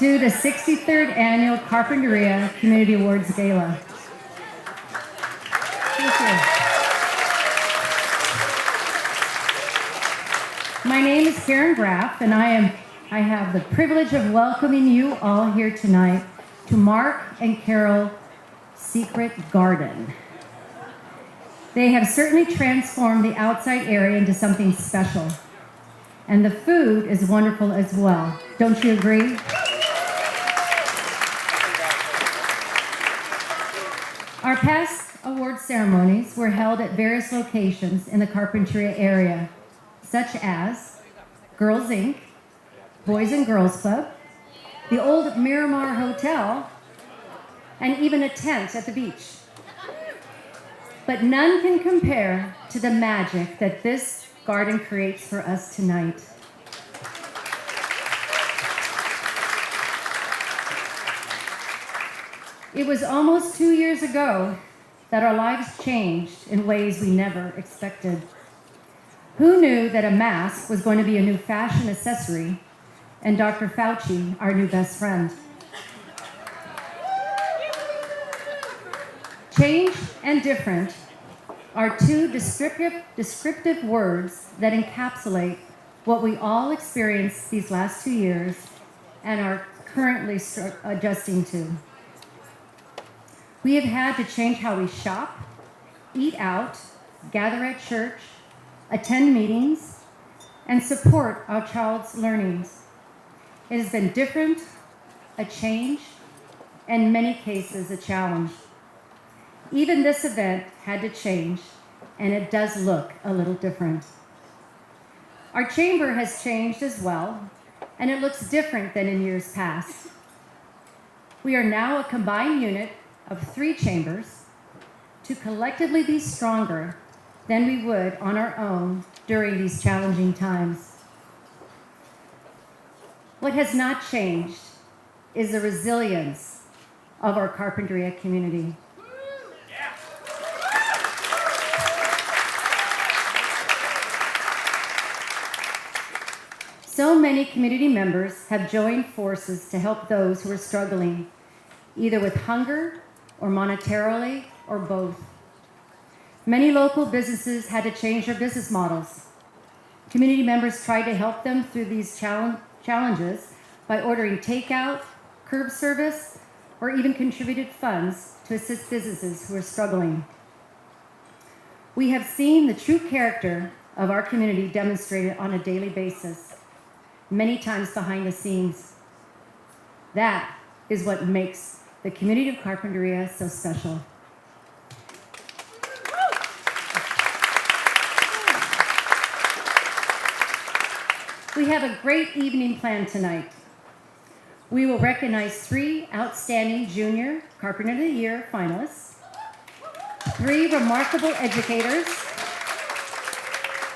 to the 63rd Annual Carpinteria Community Awards Gala. Thank you. My name is Karen Graff, and I have the privilege of welcoming you all here tonight to Mark and Carol Secret Garden. They have certainly transformed the outside area into something special. And the food is wonderful as well. Don't you agree? Our past award ceremonies were held at various locations in the Carpinteria area, such as Girls Inc., Boys and Girls Club, the old Miramar Hotel, and even a tent at the beach. But none can compare to the magic that this garden creates for us tonight. It was almost 2 years ago that our lives changed in ways we never expected. Who knew that a mask was going to be a new fashion accessory and Dr. Fauci, our new best friend? Change and different are two descriptive words that encapsulate what we all experienced these last 2 years and are currently adjusting to. We have had to change how we shop, eat out, gather at church, attend meetings, and support our child's learnings. It has been different, a change, and in many cases a challenge. Even this event had to change, and it does look a little different. Our chamber has changed as well, and it looks different than in years past. We are now a combined unit of 3 chambers to collectively be stronger than we would on our own during these challenging times. What has not changed is the resilience of our Carpinteria community. So many community members have joined forces to help those who are struggling, either with hunger or monetarily or both. Many local businesses had to change their business models. Community members tried to help them through these challenges by ordering takeout, curb service, or even contributed funds to assist businesses who are struggling. We have seen the true character of our community demonstrated on a daily basis, many times behind the scenes. That is what makes the community of Carpinteria so special. We have a great evening planned tonight. We will recognize 3 outstanding Junior Carpenter of the Year finalists, 3 remarkable educators,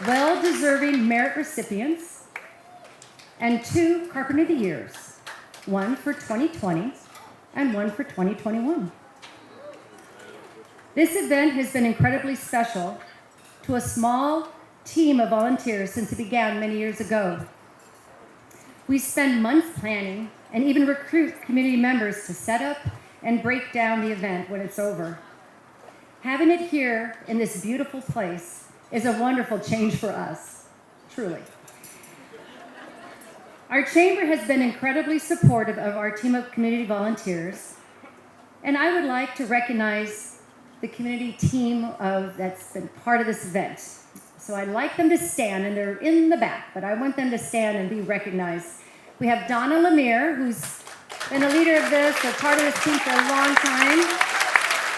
well-deserving merit recipients, and 2 Carpenter of the Years, one for 2020 and one for 2021. This event has been incredibly special to a small team of volunteers since it began many years ago. We spend months planning and even recruit community members to set up and break down the event when it's over. Having it here in this beautiful place is a wonderful change for us, truly. Our chamber has been incredibly supportive of our team of community volunteers, and I would like to recognize the community team that's been part of this event. So I'd like them to stand, and they're in the back, but I want them to stand and be recognized. We have Donna Lemire, who's been a leader of this, a part of this team for a long time.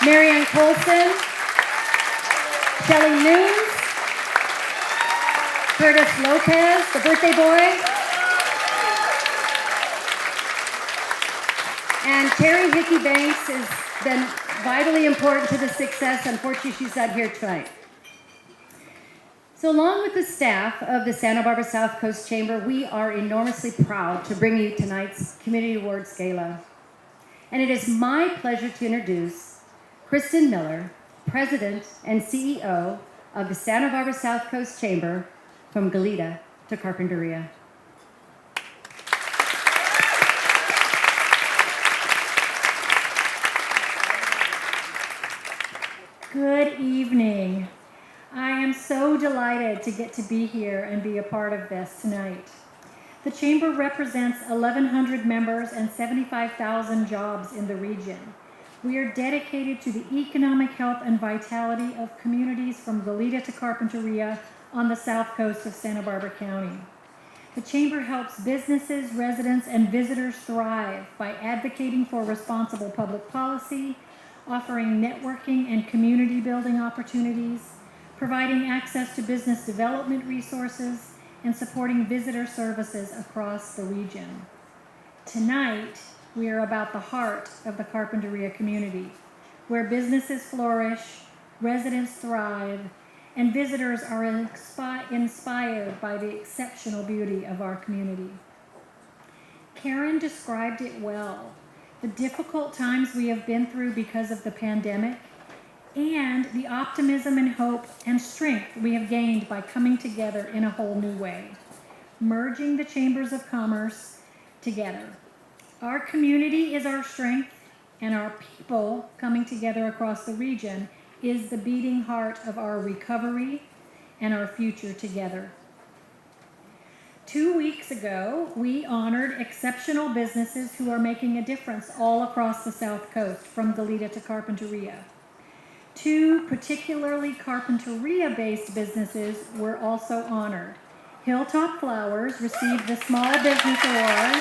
Marianne Colson, Shelley Nunes, Curtis Lopez, the birthday boy, and Terry Hickey Banks has been vitally important to the success. Unfortunately, she's not here tonight. So along with the staff of the Santa Barbara South Coast Chamber, we are enormously proud to bring you tonight's Community Awards Gala. And it is my pleasure to introduce Kristen Miller, President and CEO of the Santa Barbara South Coast Chamber, from Goleta to Carpinteria. Good evening. I am so delighted to get to be here and be a part of this tonight. The Chamber represents 1,100 members and 75,000 jobs in the region. We are dedicated to the economic health and vitality of communities from Goleta to Carpinteria on the south coast of Santa Barbara County. The Chamber helps businesses, residents, and visitors thrive by advocating for responsible public policy, offering networking and community building opportunities, providing access to business development resources, and supporting visitor services across the region. Tonight, we are about the heart of the Carpinteria community, where businesses flourish, residents thrive, and visitors are inspired by the exceptional beauty of our community. Karen described it well. The difficult times we have been through because of the pandemic, and the optimism and hope and strength we have gained by coming together in a whole new way, merging the chambers of commerce together. Our community is our strength, and our people coming together across the region is the beating heart of our recovery and our future together. 2 weeks ago, we honored exceptional businesses who are making a difference all across the South Coast, from Goleta to Carpinteria. 2 particularly Carpinteria-based businesses were also honored. Hilltop Flowers received the Small Business Award,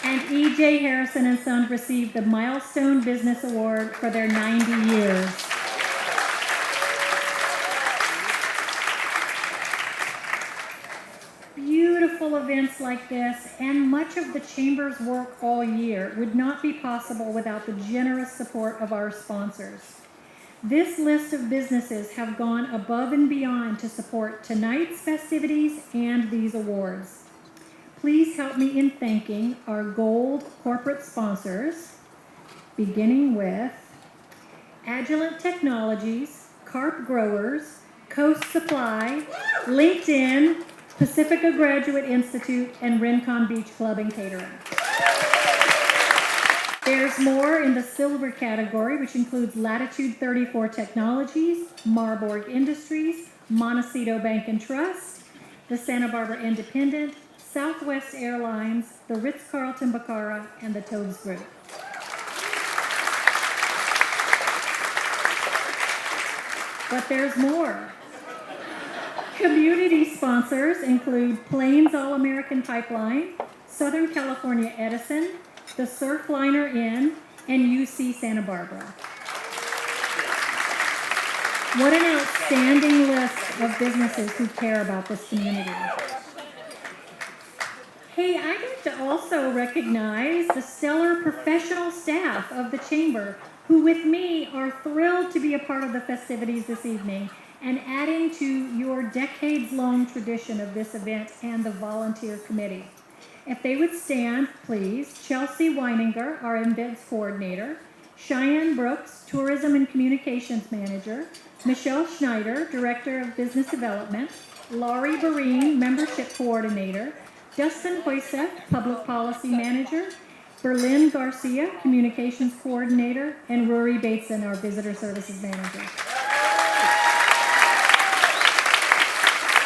and E.J. Harrison & Sons received the Milestone Business Award for their 90 years. Beautiful events like this and much of the Chamber's work all year would not be possible without the generous support of our sponsors. This list of businesses have gone above and beyond to support tonight's festivities and these awards. Please help me in thanking our gold corporate sponsors, beginning with Agilent Technologies, Carp Growers, Coast Supply, LinkedIn, Pacifica Graduate Institute, and Rincon Beach Club and Catering. There's more in the silver category, which includes Latitude 34 Technologies, Marburg Industries, Montecito Bank and Trust, the Santa Barbara Independent, Southwest Airlines, the Ritz-Carlton Bacara, and the Toads Group. But there's more. Community sponsors include Plains All-American Pipeline, Southern California Edison, the Surfliner Inn, and UC Santa Barbara. What an outstanding list of businesses who care about this community. Hey, I'd like to also recognize the stellar professional staff of the Chamber, who with me are thrilled to be a part of the festivities this evening and adding to your decades-long tradition of this event and the volunteer committee. If they would stand, please. Chelsea Weininger, our events coordinator, Cheyenne Brooks, tourism and communications manager, Michelle Schneider, director of business development, Laurie Barine, membership coordinator, Justin Hoyseth, public policy manager, Berlin Garcia, communications coordinator, and Rory Bateson, our visitor services manager.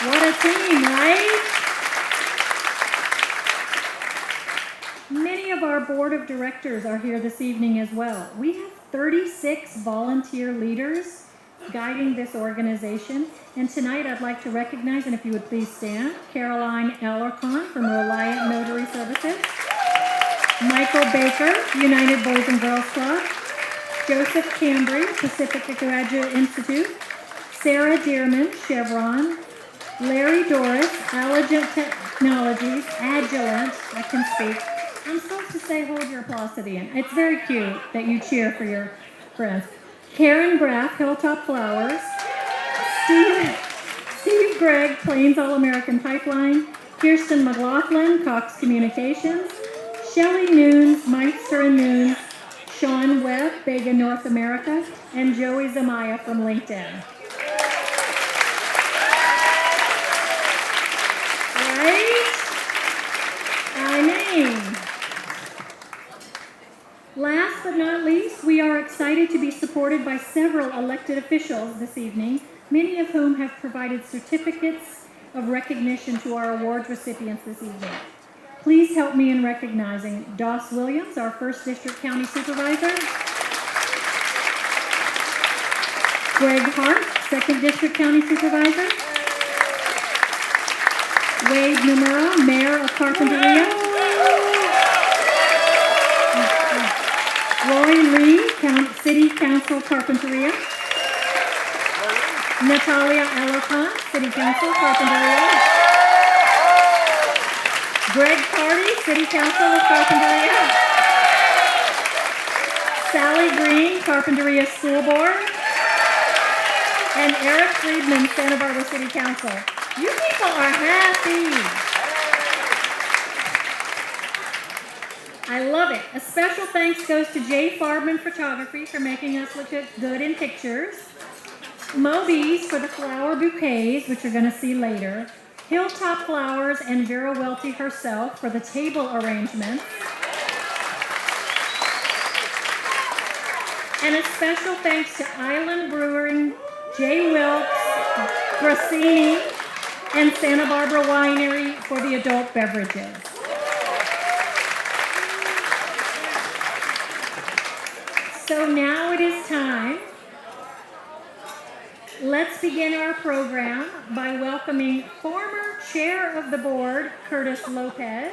What a team, right? Many of our board of directors are here this evening as well. We have 36 volunteer leaders guiding this organization. And tonight I'd like to recognize, and if you would please stand, Caroline Alarcon from Reliant Notary Services, Michael Baker, United Boys and Girls Club, Joseph Cambry, Pacifica Graduate Institute, Sarah Dearman, Chevron, Larry Doris, Agilent Technologies, Agilent, I can speak. I'm supposed to say hold your applause to the end. It's very cute that you cheer for your friends. Karen Graff, Hilltop Flowers, Steve Gregg, Plains All-American Pipeline, Kirsten McLaughlin, Cox Communications, Shelley Noons, Meister and Noons, Sean Webb, Bega North America, and Joey Zumaya from LinkedIn. Right? I mean, not least, we are excited to be supported by several elected officials this evening, many of whom have provided certificates of recognition to our award recipients this evening. Please help me in recognizing Doss Williams, our 1st District County Supervisor, Greg Hart, 2nd District County Supervisor, Wade Namura, Mayor of Carpinteria, Roy Lee, City Council Carpinteria, Natalia Alocon, City Council Carpinteria, Greg Carty, City Council of Carpinteria, Sally Green, Carpinteria School Board, and Eric Friedman, Santa Barbara City Council. You people are happy. I love it. A special thanks goes to Jay Farbman Photography for making us look good in pictures, Mobies for the flower bouquets, which you're going to see later, Hilltop Flowers and Vera Welty herself for the table arrangements, and a special thanks to Island Brewing, Jay Wilkes, Grassini, and Santa Barbara Winery for the adult beverages. So now it is time. Let's begin our program by welcoming former chair of the board, Curtis Lopez,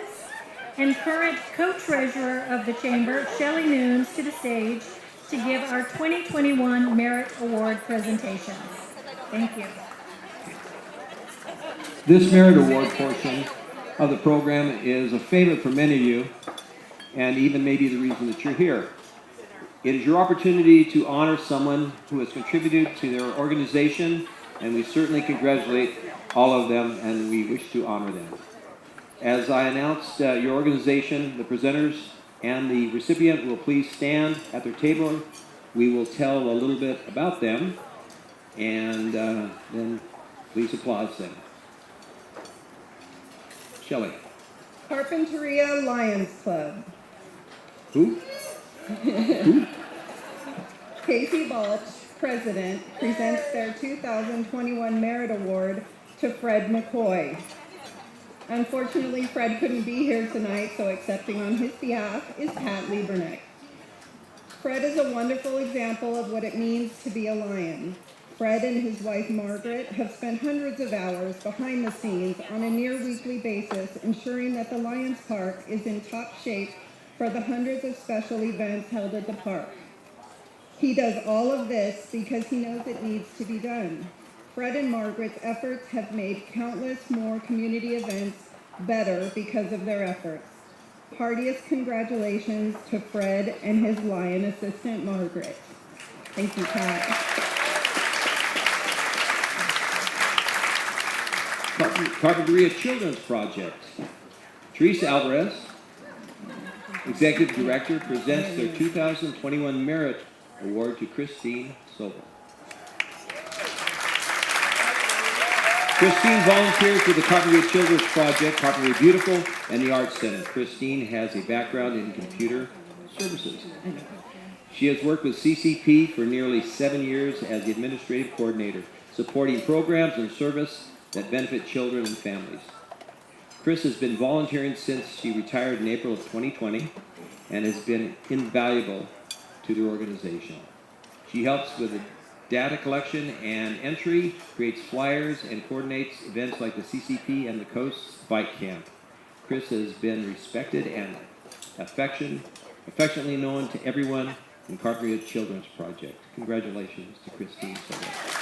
and current co-treasurer of the chamber, Shelley Nunes, to the stage to give our 2021 Merit Award presentation. Thank you. This Merit Award portion of the program is a favorite for many of you, and even maybe the reason that you're here. It is your opportunity to honor someone who has contributed to their organization, and we certainly congratulate all of them, and we wish to honor them. As I announce your organization, the presenters and the recipient will please stand at their table. We will tell a little bit about them, and then please applaud them. Shelley. Carpinteria Lions Club. Who? Who? Casey Balch, President, presents their 2021 Merit Award to Fred Mccoy. Unfortunately, Fred couldn't be here tonight, so accepting on his behalf is Pat Liebernick. Fred is a wonderful example of what it means to be a Lion. Fred and his wife Margaret have spent hundreds of hours behind the scenes on a near weekly basis, ensuring that the Lions Park is in top shape for the hundreds of special events held at the park. He does all of this because he knows it needs to be done. Fred and Margaret's efforts have made countless more community events better because of their efforts. Heartiest congratulations to Fred and his Lion assistant, Margaret. Thank you, Pat. Carpinteria Children's Project. Teresa Alvarez, Executive Director, presents their 2021 Merit Award to Kristin Sobel. Kristin volunteers with the Carpinteria Children's Project, Carpinteria Beautiful, and the Arts Center. Kristin has a background in computer services. She has worked with CCP for nearly 7 years as the administrative coordinator, supporting programs and service that benefit children and families. Chris has been volunteering since she retired in April of 2020 and has been invaluable to the organization. She helps with the data collection and entry, creates flyers, and coordinates events like the CCP and the Coast Bike Camp. Chris has been respected and affectionately known to everyone in Carpinteria Children's Project. Congratulations to Kristin Sobel.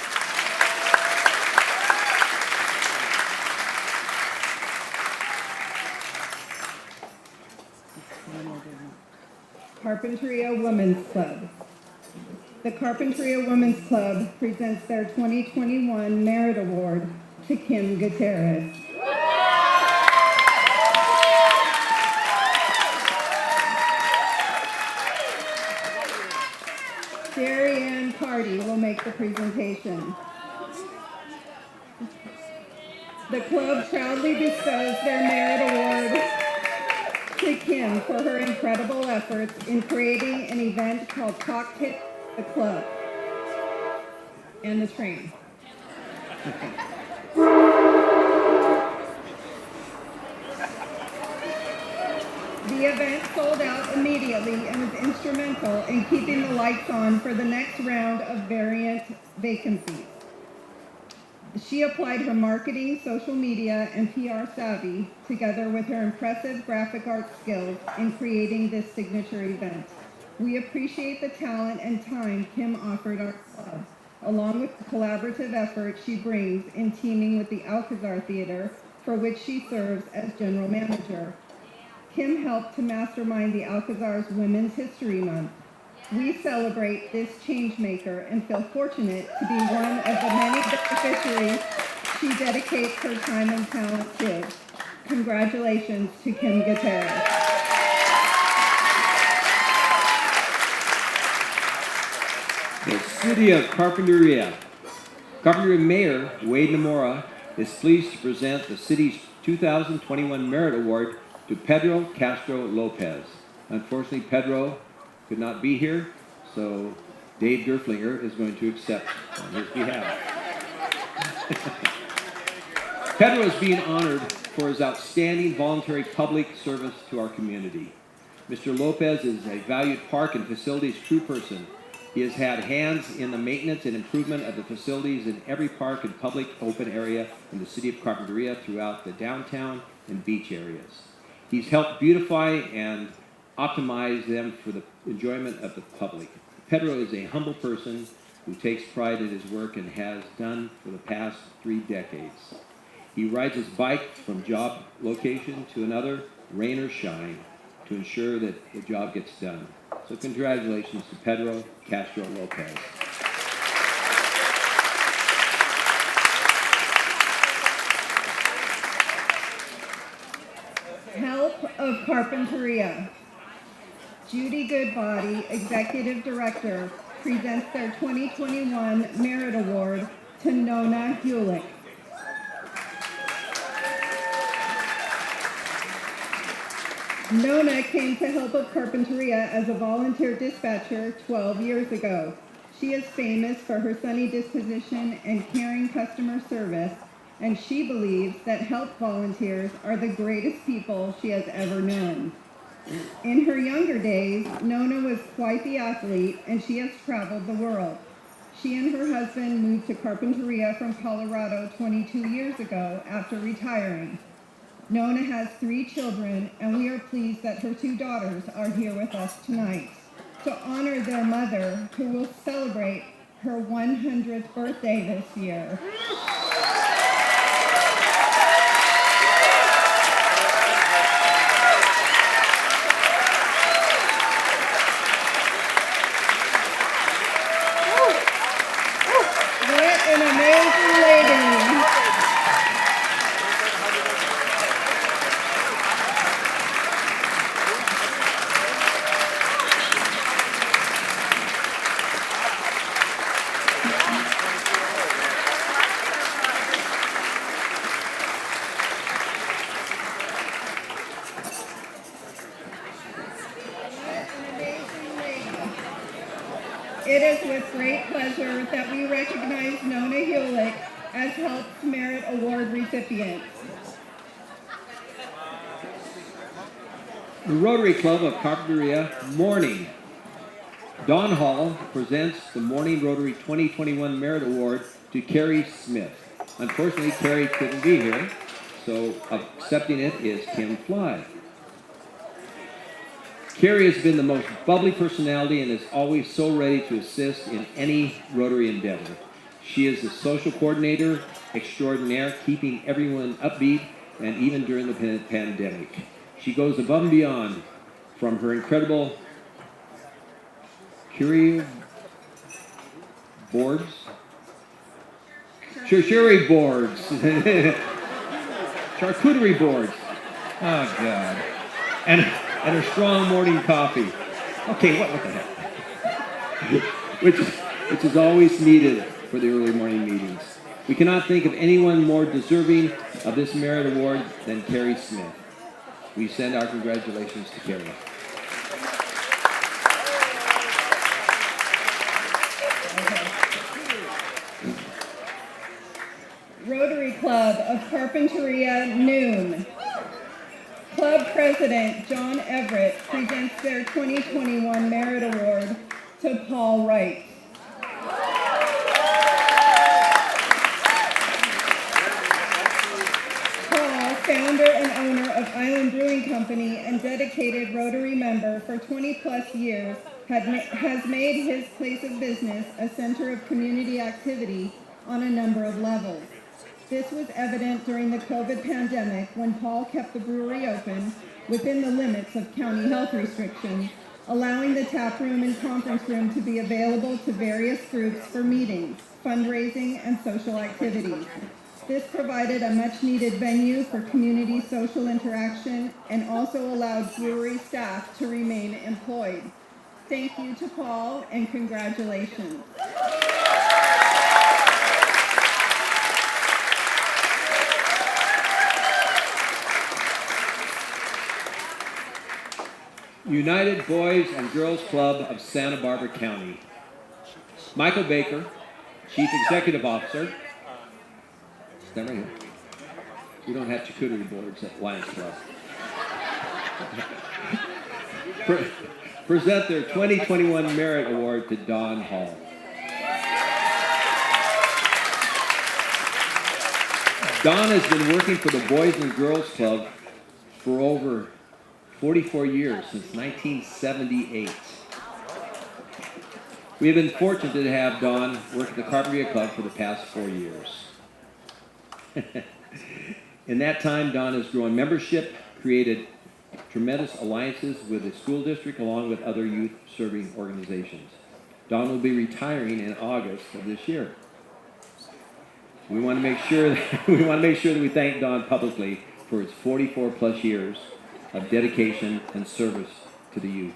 Carpinteria Women's Club. The Carpinteria Women's Club presents their 2021 Merit Award to Kim Gutierrez. Sherry Ann Carty will make the presentation. The club proudly bestows their Merit Award to Kim for her incredible efforts in creating an event called Cockpit the Club and the train. The event sold out immediately and was instrumental in keeping the lights on for the next round of variant vacancies. She applied her marketing, social media, and PR savvy together with her impressive graphic art skills in creating this signature event. We appreciate the talent and time Kim offered our club, along with the collaborative effort she brings in teaming with the Alcazar Theater, for which she serves as general manager. Kim helped to mastermind the Alcazar's Women's History Month. We celebrate this changemaker and feel fortunate to be one of the many beneficiaries she dedicates her time and talent to. Congratulations to Kim Gutierrez. The City of Carpinteria. Carpinteria Mayor Wade Namura is pleased to present the city's 2021 Merit Award to Pedro Castro Lopez. Unfortunately, Pedro could not be here, so Dave Derflinger is going to accept on his behalf. Pedro is being honored for his outstanding voluntary public service to our community. Mr. Lopez is a valued park and facilities crew person. He has had hands in the maintenance and improvement of the facilities in every park and public open area in the city of Carpinteria throughout the downtown and beach areas. He's helped beautify and optimize them for the enjoyment of the public. Pedro is a humble person who takes pride in his work and has done for the past 3 decades. He rides his bike from job location to another, rain or shine, to ensure that the job gets done. So congratulations to Pedro Castro Lopez. Help of Carpinteria. Judy Goodbody, Executive Director, presents their 2021 Merit Award to Nona Hewlick. Nona came to Help of Carpinteria as a volunteer dispatcher 12 years ago. She is famous for her sunny disposition and caring customer service, and she believes that help volunteers are the greatest people she has ever known. In her younger days, Nona was quite the athlete, and she has traveled the world. She and her husband moved to Carpinteria from Colorado 22 years ago after retiring. Nona has 3 children, and we are pleased that her 2 daughters are here with us tonight to honor their mother, who will celebrate her 100th birthday this year. What an amazing lady! It is with great pleasure that we recognize Nona Hewlick as Help's Merit Award recipient. The Rotary Club of Carpinteria Morning. Don Hall presents the Morning Rotary 2021 Merit Award to Carrie Smith. Unfortunately, Carrie couldn't be here, so accepting it is Kim Fly. Carrie has been the most bubbly personality and is always so ready to assist in any Rotary endeavor. She is the social coordinator extraordinaire, keeping everyone upbeat, and even during the pandemic. She goes above and beyond, from her incredible charcuterie boards, charcuterie boards. Oh God! And her strong morning coffee. Okay, what the heck? which is always needed for the early morning meetings. We cannot think of anyone more deserving of this merit award than Carrie Smith. We send our congratulations to Carolyn. Rotary Club of Carpinteria, Noon. Club President John Everett presents their 2021 Merit Award to Paul Wright. Paul, founder and owner of Island Brewing Company and dedicated Rotary member for 20 plus years, has made his place of business a center of community activity on a number of levels. This was evident during the COVID pandemic when Paul kept the brewery open within the limits of county health restrictions, allowing the tap room and conference room to be available to various groups for meetings, fundraising, and social activities. This provided a much-needed venue for community social interaction and also allowed brewery staff to remain employed. Thank you to Paul and congratulations. United Boys and Girls Club of Santa Barbara County. Michael Baker, Chief Executive Officer. Stand right here. We don't have charcuterie boards at Lions Club. Present their 2021 Merit Award to Don Hall. Don has been working for the Boys and Girls Club for over 44 years, since 1978. We have been fortunate to have Don work at the Carpinteria Club for the past 4 years. In that time, Don has grown membership, created tremendous alliances with the school district along with other youth-serving organizations. Don will be retiring in August of this year. We want to make sure that we thank Don publicly for his 44 plus years of dedication and service to the youth.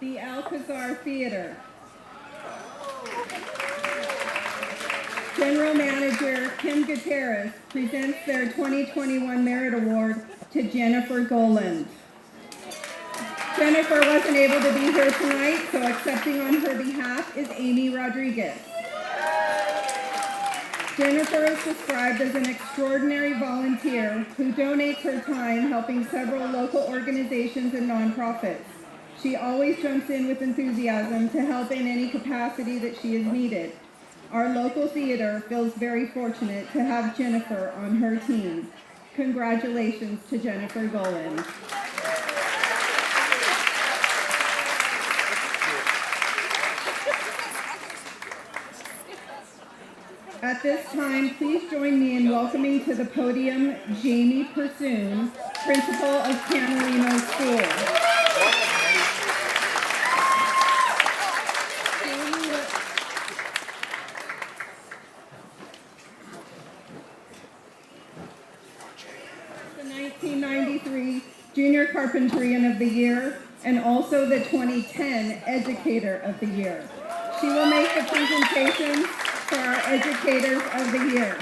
The Alcazar Theater. General Manager Kim Gutierrez presents their 2021 Merit Award to Jennifer Goland. Jennifer wasn't able to be here tonight, so accepting on her behalf is Amy Rodriguez. Jennifer is described as an extraordinary volunteer who donates her time helping several local organizations and nonprofits. She always jumps in with enthusiasm to help in any capacity that she is needed. Our local theater feels very fortunate to have Jennifer on her team. Congratulations to Jennifer Goland. At this time, please join me in welcoming to the podium Jamie Pursoon, Principal of Canalino School. The 1993 Junior Carpentarian of the Year and also the 2010 Educator of the Year. She will make the presentation for our Educators of the Year.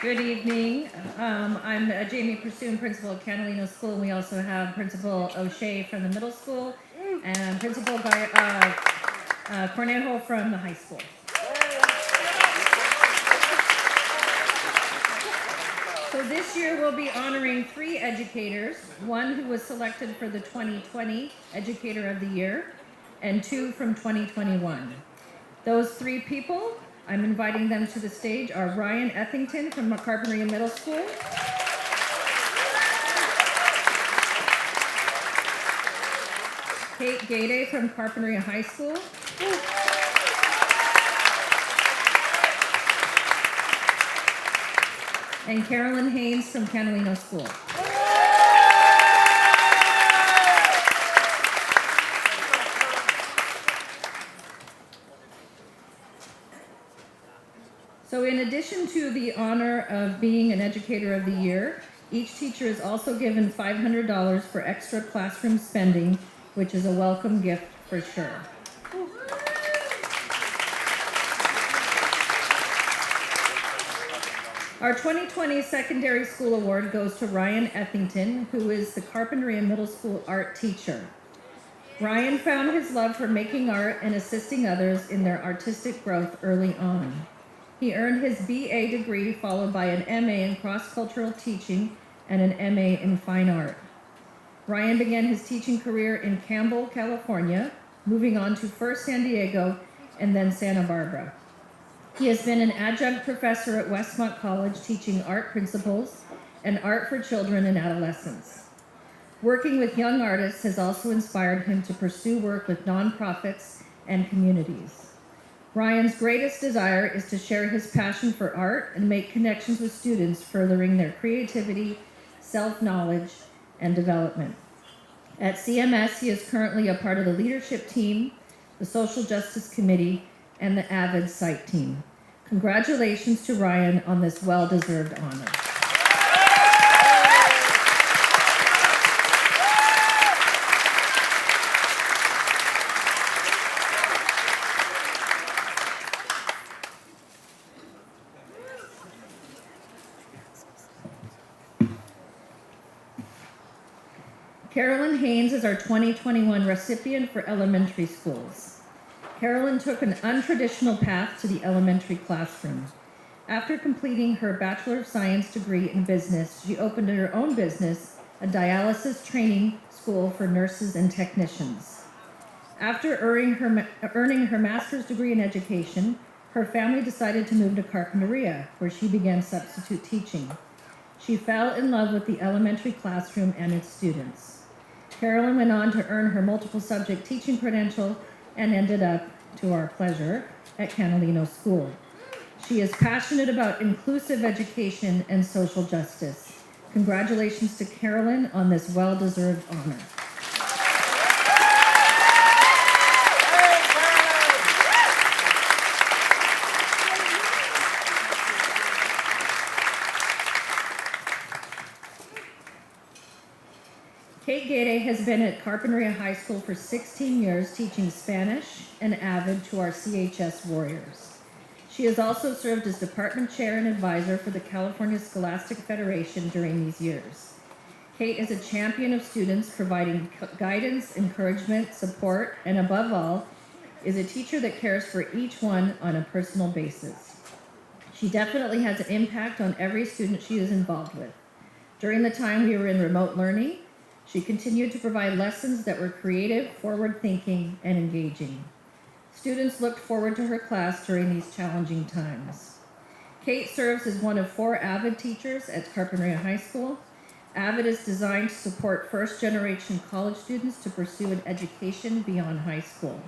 Good evening. I'm Jamie Pursoon, Principal of Canalino School. We also have Principal O'Shea from the middle school and Principal Cornejo from the high school. So this year we'll be honoring 3 educators, one who was selected for the 2020 Educator of the Year and 2 from 2021. Those 3 people, I'm inviting them to the stage, are Ryan Ethington from Carpentry Middle School, Kate Gade from Carpentry High School, and Carolyn Haynes from Canalino School. So in addition to the honor of being an Educator of the Year, each teacher is also given $500 for extra classroom spending which is a welcome gift for sure. Our 2020 Secondary School Award goes to Ryan Ethington, who is the Carpinteria Middle School art teacher. Ryan found his love for making art and assisting others in their artistic growth early on. He earned his BA degree, followed by an MA in cross-cultural teaching and an MA in fine art. Ryan began his teaching career in Campbell, California, moving on to first San Diego and then Santa Barbara. He has been an adjunct professor at Westmont College teaching art principles and art for children and adolescents. Working with young artists has also inspired him to pursue work with nonprofits and communities. Ryan's greatest desire is to share his passion for art and make connections with students, furthering their creativity, self-knowledge, and development. At CMS, he is currently a part of the leadership team, the Social Justice Committee, and the AVID site team. Congratulations to Ryan on this well-deserved honor. Carolyn Haynes is our 2021 recipient for elementary schools. Carolyn took an untraditional path to the elementary classroom. After completing her Bachelor of Science degree in business, she opened her own business, a dialysis training school for nurses and technicians. After earning her master's degree in education, her family decided to move to Carpinteria, where she began substitute teaching. She fell in love with the elementary classroom and its students. Carolyn went on to earn her multiple subject teaching credential and ended up, to our pleasure, at Canalino School. She is passionate about inclusive education and social justice. Congratulations to Carolyn on this well-deserved honor. Kate Gade has been at Carpinteria High School for 16 years, teaching Spanish and AVID to our CHS warriors. She has also served as department chair and advisor for the California Scholastic Federation during these years. Kate is a champion of students, providing guidance, encouragement, support, and above all, is a teacher that cares for each one on a personal basis. She definitely has an impact on every student she is involved with. During the time we were in remote learning, she continued to provide lessons that were creative, forward-thinking, and engaging. Students looked forward to her class during these challenging times. Kate serves as one of 4 AVID teachers at Carpinteria High School. AVID is designed to support first-generation college students to pursue an education beyond high school.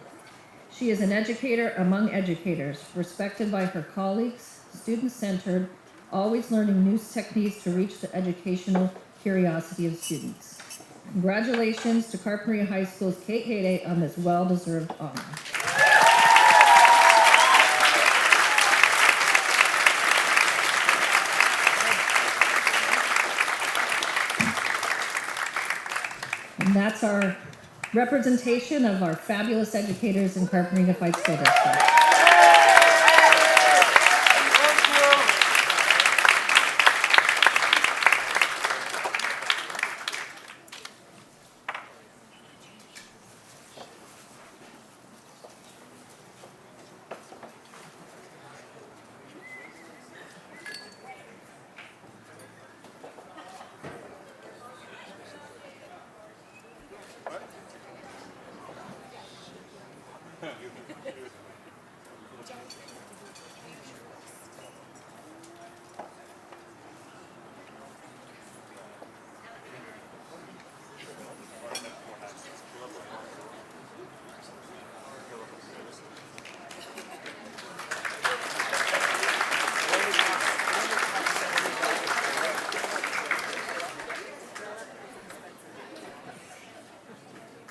She is an educator among educators, respected by her colleagues, student-centered, always learning new techniques to reach the educational curiosity of students. Congratulations to Carpinteria High School's Kate Gade on this well-deserved honor. And that's our representation of our fabulous educators in Carpinteria Unified School District.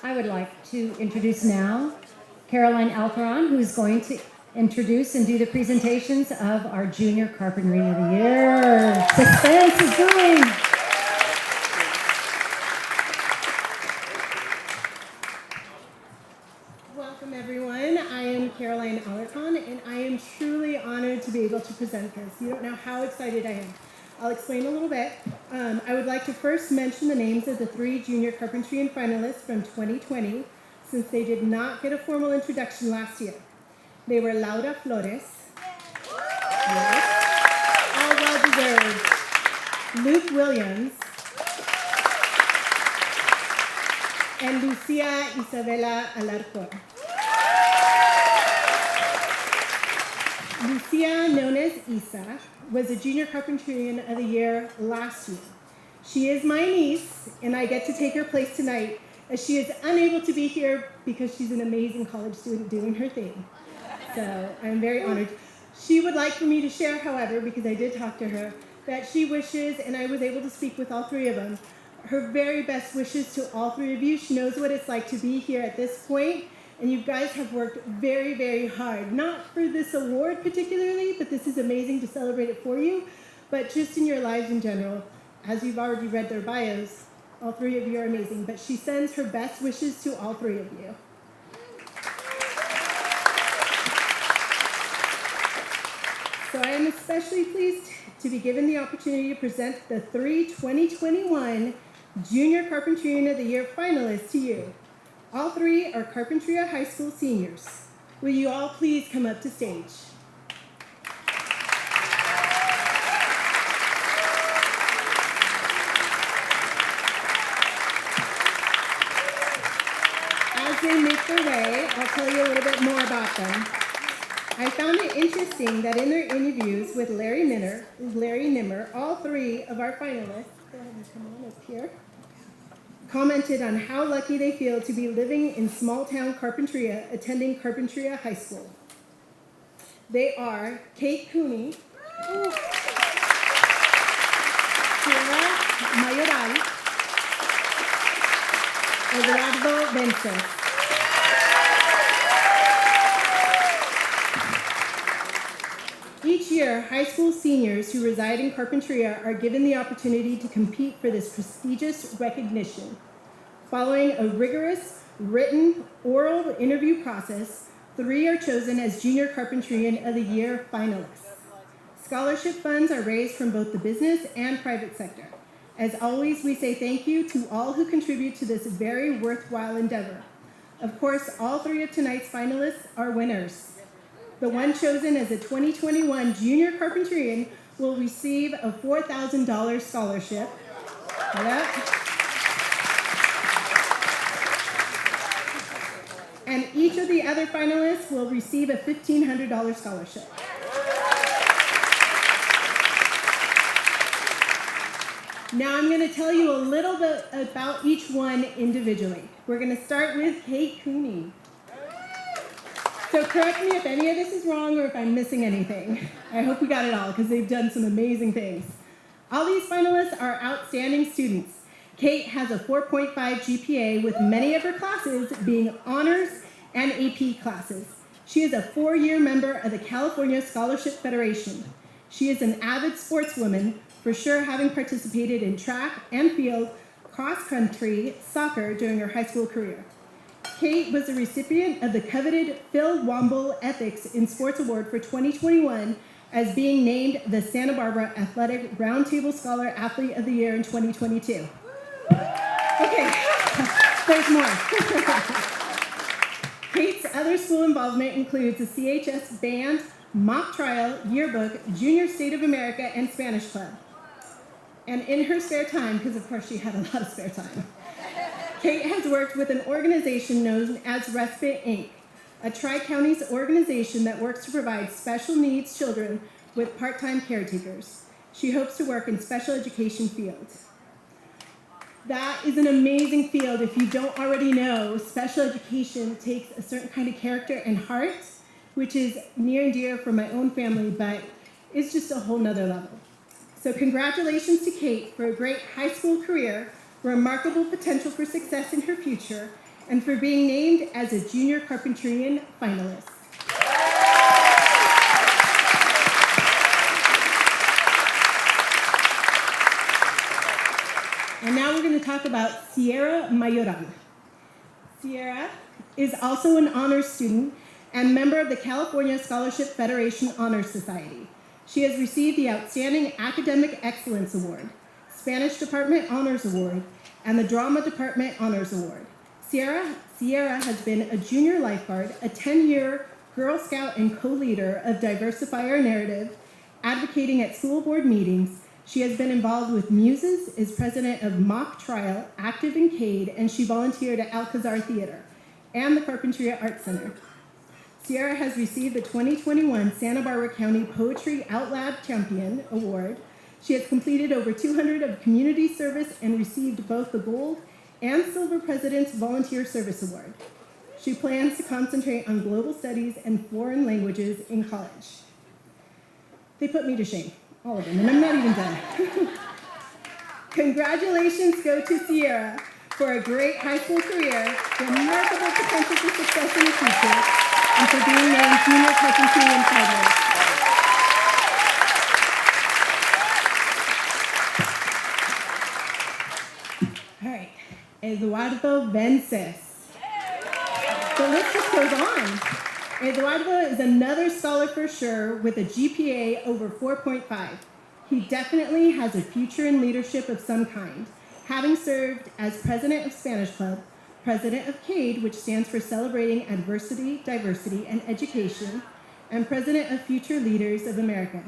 I would like to introduce now Caroline Alcaron, who is going to introduce and do the presentations of our Junior Carpentry of the Year. Suspense is going. Welcome everyone. I am Carolyn Haynes, and I am truly honored to be able to present this. You don't know how excited I am. I'll explain a little bit. I would like to first mention the names of the 3 junior Carpentarian finalists from 2020, since they did not get a formal introduction last year. They were Laura Flores, yes, all well deserved, Luke Williams, and Lucia Isabela Alarcón. Lucia, known as Isa, was a Junior Carpentarian of the Year last year. She is my niece, and I get to take her place tonight, as she is unable to be here because she's an amazing college student doing her thing. So I'm very honored. She would like for me to share, however, because I did talk to her, that she wishes, and I was able to speak with all 3 of them, her very best wishes to all 3 of you. She knows what it's like to be here at this point, and you guys have worked very, very hard. Not for this award particularly, but this is amazing to celebrate it for you, but just in your lives in general. As you've already read their bios, all 3 of you are amazing, but she sends her best wishes to all 3 of you. So I am especially pleased to be given the opportunity to present the 3 2021 Junior Carpentarian of the Year finalists to you. All 3 are Carpinteria High School seniors. Will you all please come up to stage? As they make their way, I'll tell you a little bit more about them. I found it interesting that in their interviews with Larry Nimmer, all 3 of our finalists, go ahead and come on up here, commented on how lucky they feel to be living in small-town Carpinteria, attending Carpinteria High School. They are Kate Cooney, Sierra Mayoral, Eduardo Benson. Each year, high school seniors who reside in Carpinteria are given the opportunity to compete for this prestigious recognition. Following a rigorous written oral interview process, 3 are chosen as Junior Carpentarian of the Year finalists. Scholarship funds are raised from both the business and private sector. As always, we say thank you to all who contribute to this very worthwhile endeavor. Of course, all 3 of tonight's finalists are winners. The one chosen as a 2021 Junior Carpentarian will receive a $4,000 scholarship. And each of the other finalists will receive a $1,500 scholarship. Now I'm going to tell you a little bit about each one individually. We're going to start with Kate Cooney. So correct me if any of this is wrong or if I'm missing anything. I hope we got it all because they've done some amazing things. All these finalists are outstanding students. Kate has a 4.5 GPA with many of her classes being honors and AP classes. She is a 4-year member of the California Scholarship Federation. She is an avid sportswoman, for sure having participated in track and field, cross-country, soccer during her high school career. Kate was a recipient of the coveted Phil Womble Ethics in Sports Award for 2021 as being named the Santa Barbara Athletic Roundtable Scholar Athlete of the Year in 2022. Okay, there's more. Kate's other school involvement includes the CHS band, mock trial, yearbook, Junior State of America, and Spanish club. And in her spare time, because of course she had a lot of spare time, Kate has worked with an organization known as Recipients, Inc., a Tri-Counties organization that works to provide special needs children with part-time caretakers. She hopes to work in special education fields. That is an amazing field. If you don't already know, special education takes a certain kind of character and heart, which is near and dear for my own family, but it's just a whole nother level. So congratulations to Kate for a great high school career, remarkable potential for success in her future, and for being named as a Junior Carpentarian finalist. And now we're going to talk about Sierra Mayoral. Sierra is also an honors student and member of the California Scholarship Federation Honors Society. She has received the Outstanding Academic Excellence Award, Spanish Department Honors Award, and the Drama Department Honors Award. Sierra has been a junior lifeguard, a 10-year Girl Scout and co-leader of Diversify Our Narrative, advocating at school board meetings. She has been involved with Muses, is president of Mock Trial, active in CADE, and she volunteered at Alcazar Theater and the Carpinteria Art Center. Sierra has received the 2021 Santa Barbara County Poetry Out Loud Champion Award. She has completed over 200 of community service and received both the Gold and Silver President's Volunteer Service Award. She plans to concentrate on global studies and foreign languages in college. They put me to shame, all of them, and I'm not even done. Congratulations go to Sierra for a great high school career, remarkable potential for success in the future, and for being named Junior Carpentarian Finalist. All right, Eduardo Vences. The list just goes on. Eduardo is another scholar for sure with a GPA over 4.5. He definitely has a future in leadership of some kind, having served as president of Spanish Club, president of CADE, which stands for Celebrating Adversity, Diversity, and Education, and president of Future Leaders of America.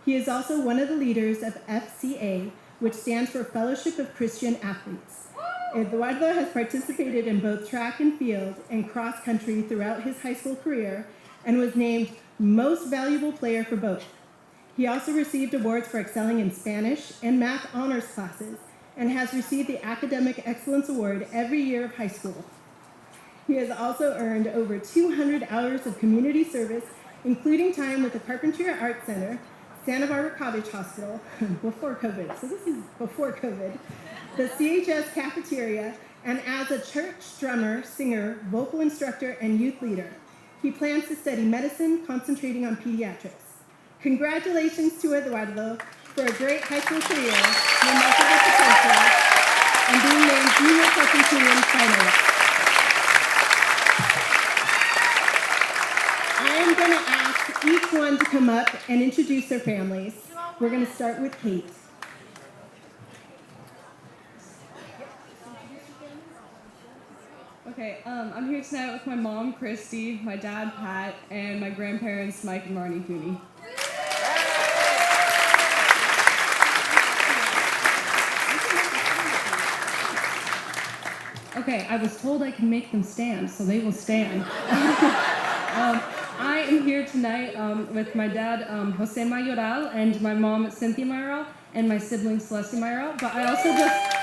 He is also one of the leaders of FCA, which stands for Fellowship of Christian Athletes. Eduardo has participated in both track and field and cross country throughout his high school career and was named Most Valuable Player for both. He also received awards for excelling in Spanish and math honors classes and has received the Academic Excellence Award every year of high school. He has also earned over 200 hours of community service, including time with the Carpentry Art Center, Santa Barbara Cottage Hospital, before COVID, so this is before COVID, the CHS Cafeteria, and as a church drummer, singer, vocal instructor, and youth leader. He plans to study medicine, concentrating on pediatrics. Congratulations to Eduardo for a great high school career, remarkable potential, and being named Junior Carpentarian Finalist. I am going to ask each one to come up and introduce their families. We're going to start with Kate. Okay, I'm here tonight with my mom, Christy, my dad, Pat, and my grandparents, Mike and Marnie Cooney. Okay, I was told I can make them stand, so they will stand. I am here tonight with my dad, Jose Mayoral, and my mom, Cynthia Mayoral, and my sibling, Celeste Mayoral. But I also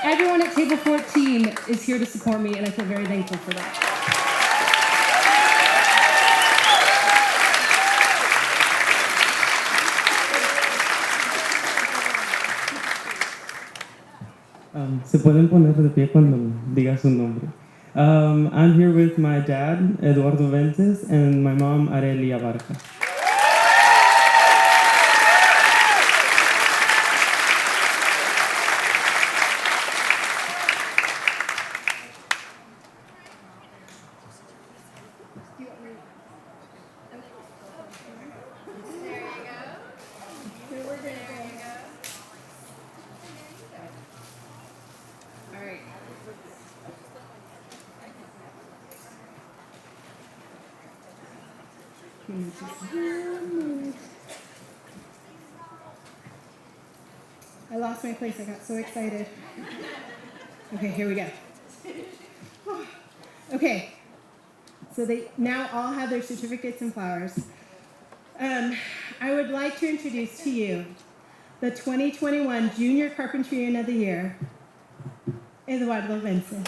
everyone at table 14 is here to support me, and I feel very thankful for that. Se pueden poner de pie cuando diga su nombre. I'm here with my dad, Eduardo Vences, and my mom, Arelia Barca. I lost my place, I got so excited. Okay, here we go. Okay, so they now all have their certificates and flowers. I would like to introduce to you the 2021 Junior Carpentarian of the Year, Eduardo Vences.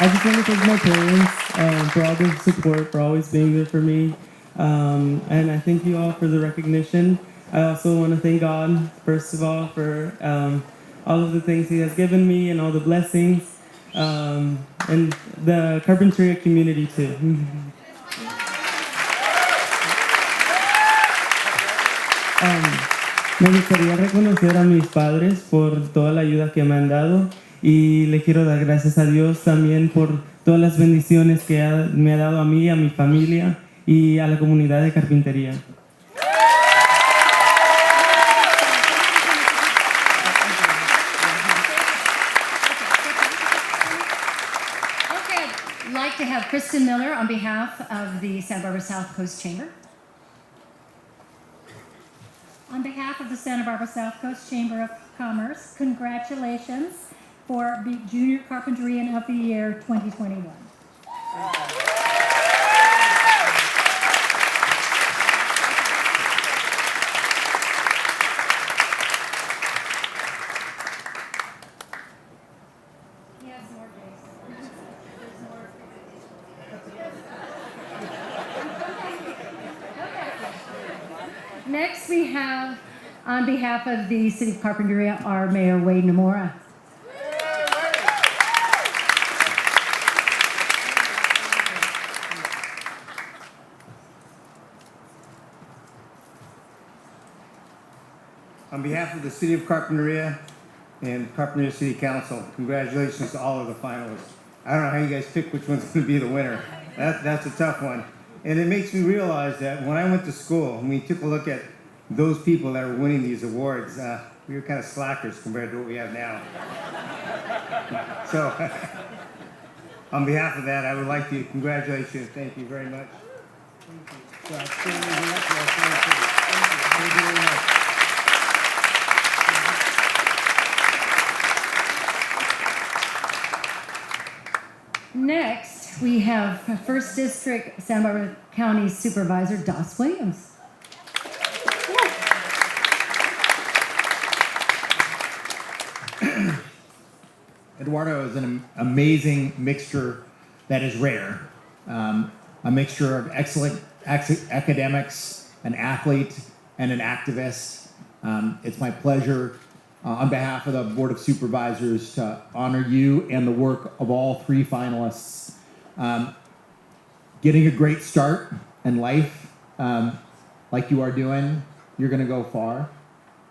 I just want to thank my parents for all their support, for always being there for me. And I thank you all for the recognition. I also want to thank God, first of all, for all of the things He has given me and all the blessings, and the Carpinteria community too. Me gustaría reconocer a mis padres por toda la ayuda que me han dado y le quiero dar gracias a Dios también por todas las bendiciones que me ha dado a mí, a mi familia y a la comunidad de Carpinteria. Okay, I'd like to have Kristen Miller on behalf of the Santa Barbara South Coast Chamber. On behalf of the Santa Barbara South Coast Chamber of Commerce, congratulations for Junior Carpentarian of the Year 2021. Next, we have, on behalf of the City of Carpinteria, our Mayor, Wade Namura. On behalf of the City of Carpinteria and Carpinteria City Council, congratulations to all of the finalists. I don't know how you guys pick which one's going to be the winner. That's a tough one. And it makes me realize that when I went to school, and we took a look at those people that were winning these awards, we were kind of slackers compared to what we have now. So, on behalf of that, I would like to congratulate you and thank you very much. Thank you very much. Next, we have 1st District Santa Barbara County Supervisor Doss Williams. Eduardo is an amazing mixture that is rare. A mixture of excellent academics, an athlete, and an activist. It's my pleasure on behalf of the Board of Supervisors to honor you and the work of all 3 finalists. Getting a great start in life, like you are doing, you're going to go far.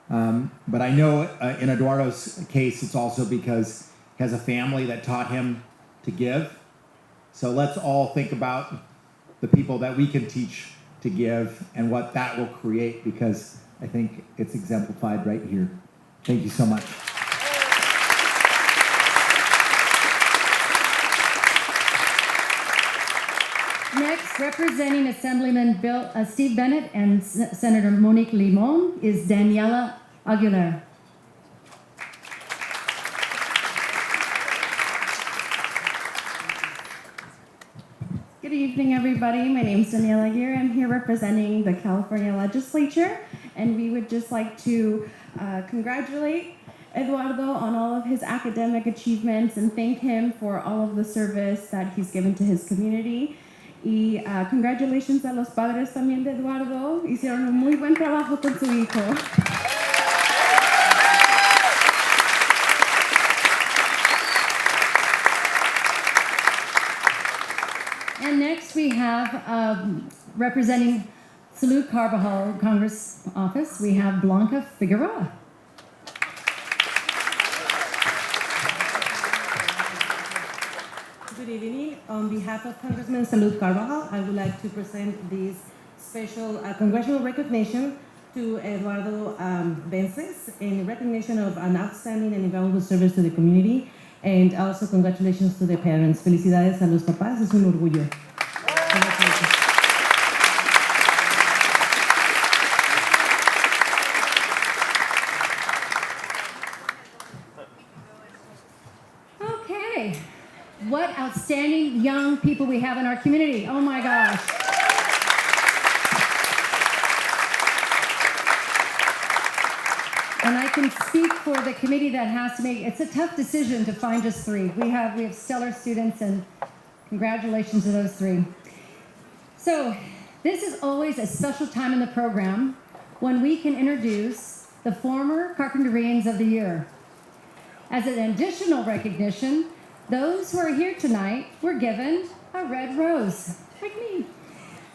But I know in Eduardo's case, it's also because he has a family that taught him to give. So let's all think about the people that we can teach to give and what that will create, because I think it's exemplified right here. Thank you so much. Next, representing Assemblyman Steve Bennett and Senator Monique Limon is Daniela Aguilera. Good evening, everybody. My name is Daniella Guerra. I'm here representing the California Legislature, and we would just like to congratulate Eduardo on all of his academic achievements and thank him for all of the service that he's given to his community. Y congratulations a los padres también de Eduardo. Hicieron un muy buen trabajo con su hijo. And next we have, representing Salud Carvajal Congress Office, we have Blanca Figueroa. Good evening. On behalf of Congressman Salud Carvajal, I would like to present this special congressional recognition to Eduardo Vences in recognition of an outstanding and invaluable service to the community, and also congratulations to the parents. Felicidades a los papás, es un orgullo. Okay, what outstanding young people we have in our community. Oh my gosh. And I can speak for the committee that has to make, it's a tough decision to find just 3. We have stellar students, and congratulations to those 3. So This is always a special time in the program when we can introduce the former Carpentarians of the Year. As an additional recognition, those who are here tonight were given a red rose, like me.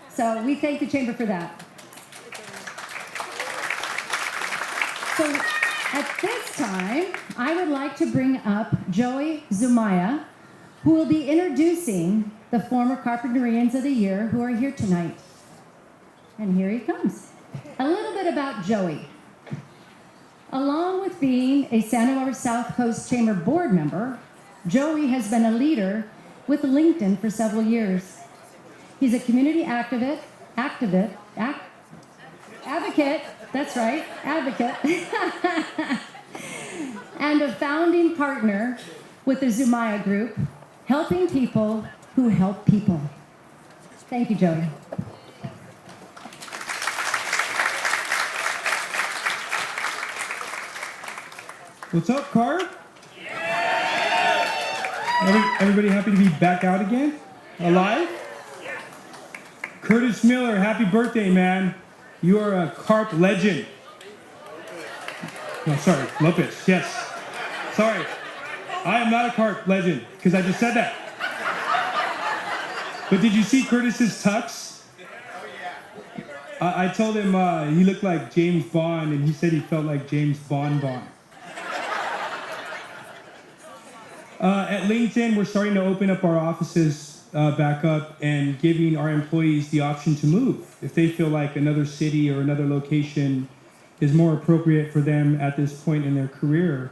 So we thank the Chamber for that. So at this time, I would like to bring up Joey Zumaya, who will be introducing the former Carpentarians of the Year who are here tonight. And here he comes. A little bit about Joey. Along with being a Santa Barbara South Coast Chamber board member, Joey has been a leader with LinkedIn for several years. He's a community advocate, that's right, advocate, and a founding partner with the Zumaya Group, helping people who help people. Thank you, Joey. What's up, Carp? Everybody happy to be back out again? Alive? Curtis Miller, happy birthday, man. You are a Carp legend. No, sorry, Lopez, yes. Sorry, I am not a Carp legend, because I just said that. But did you see Curtis's tux? I told him he looked like James Bond, and he said he felt like James Bond. At LinkedIn, we're starting to open up our offices back up and giving our employees the option to move if they feel like another city or another location is more appropriate for them at this point in their career.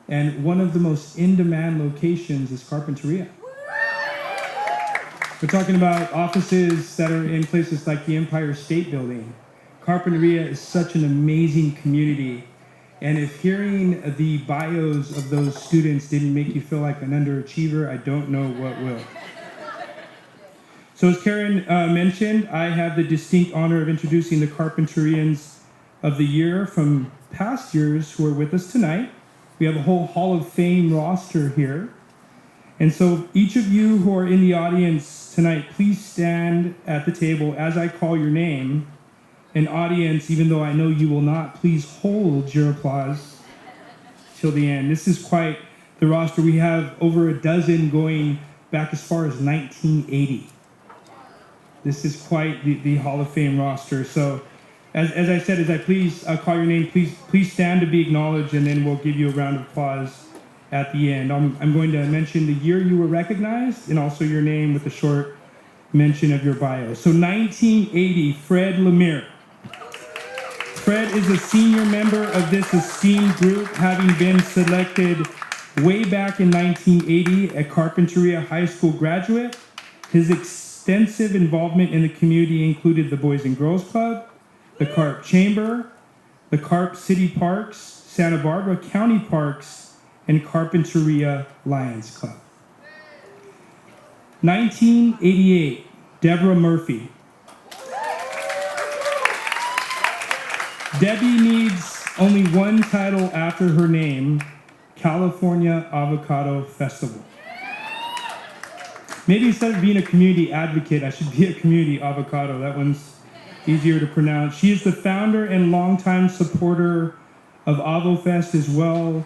And one of the most in-demand locations is Carpinteria. We're talking about offices that are in places like the Empire State Building. Carpinteria is such an amazing community. And if hearing the bios of those students didn't make you feel like an underachiever, I don't know what will. So as Karen mentioned, I have the distinct honor of introducing the Carpentarians of the Year from past years who are with us tonight. We have a whole Hall of Fame roster here. And so each of you who are in the audience tonight, please stand at the table as I call your name. An audience, even though I know you will not, please hold your applause till the end. This is quite the roster. We have over a dozen going back as far as 1980. This is quite the Hall of Fame roster. So as I said, as I please call your name, please stand to be acknowledged, and then we'll give you a round of applause at the end. I'm going to mention the year you were recognized and also your name with a short mention of your bio. So 1980, Fred Lemire. Fred is a senior member of this esteemed group, having been selected way back in 1980, a Carpinteria High School graduate. His extensive involvement in the community included the Boys and Girls Club, the Carp Chamber, the Carp City Parks, Santa Barbara County Parks, and Carpinteria Lions Club. 1988, Deborah Murphy. Debbie needs only one title after her name, California Avocado Festival. Maybe instead of being a community advocate, I should be a community avocado. That one's easier to pronounce. She is the founder and longtime supporter of AvoFest, as well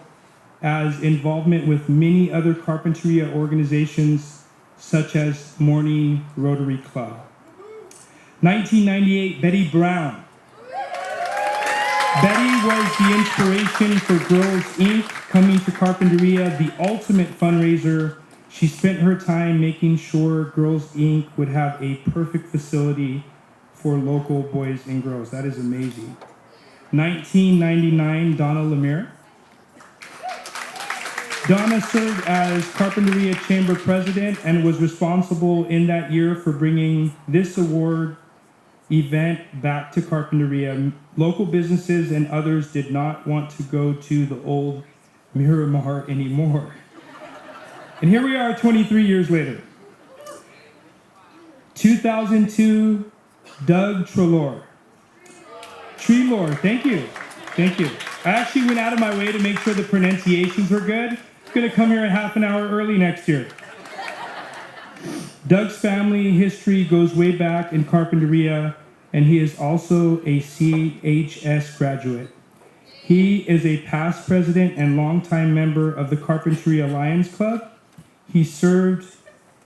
as involvement with many other Carpinteria organizations, such as Morning Rotary Club. 1998, Betty Brown. Betty was the inspiration for Girls Inc. coming to Carpinteria, the ultimate fundraiser. She spent her time making sure Girls Inc. would have a perfect facility for local boys and girls. That is amazing. 1999, Donna Lemire. Donna served as Carpinteria Chamber President and was responsible in that year for bringing this award event back to Carpinteria. Local businesses and others did not want to go to the old Miramar anymore. And here we are 23 years later. 2002, Doug Trelor. Trelor, thank you. Thank you. I actually went out of my way to make sure the pronunciations were good. I'm gonna come here a half an hour early next year. Doug's family history goes way back in Carpinteria, and he is also a CHS graduate. He is a past president and longtime member of the Carpinteria Lions Club. He served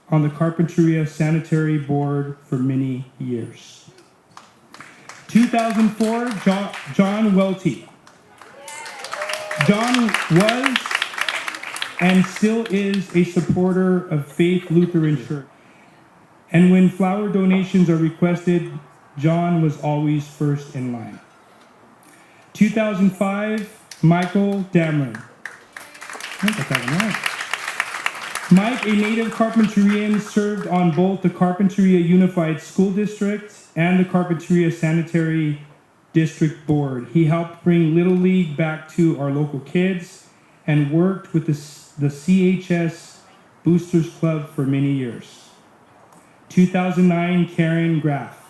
on the Carpinteria Sanitary Board for many years. 2004, John Welty. John was and still is a supporter of Faith Lutheran Church. And when flower donations are requested, John was always first in line. 2005, Michael Dameron. Mike, a native Carpentarian, served on both the Carpinteria Unified School District and the Carpinteria Sanitary District Board. He helped bring Little League back to our local kids and worked with the CHS Boosters Club for many years. 2009, Karen Graff.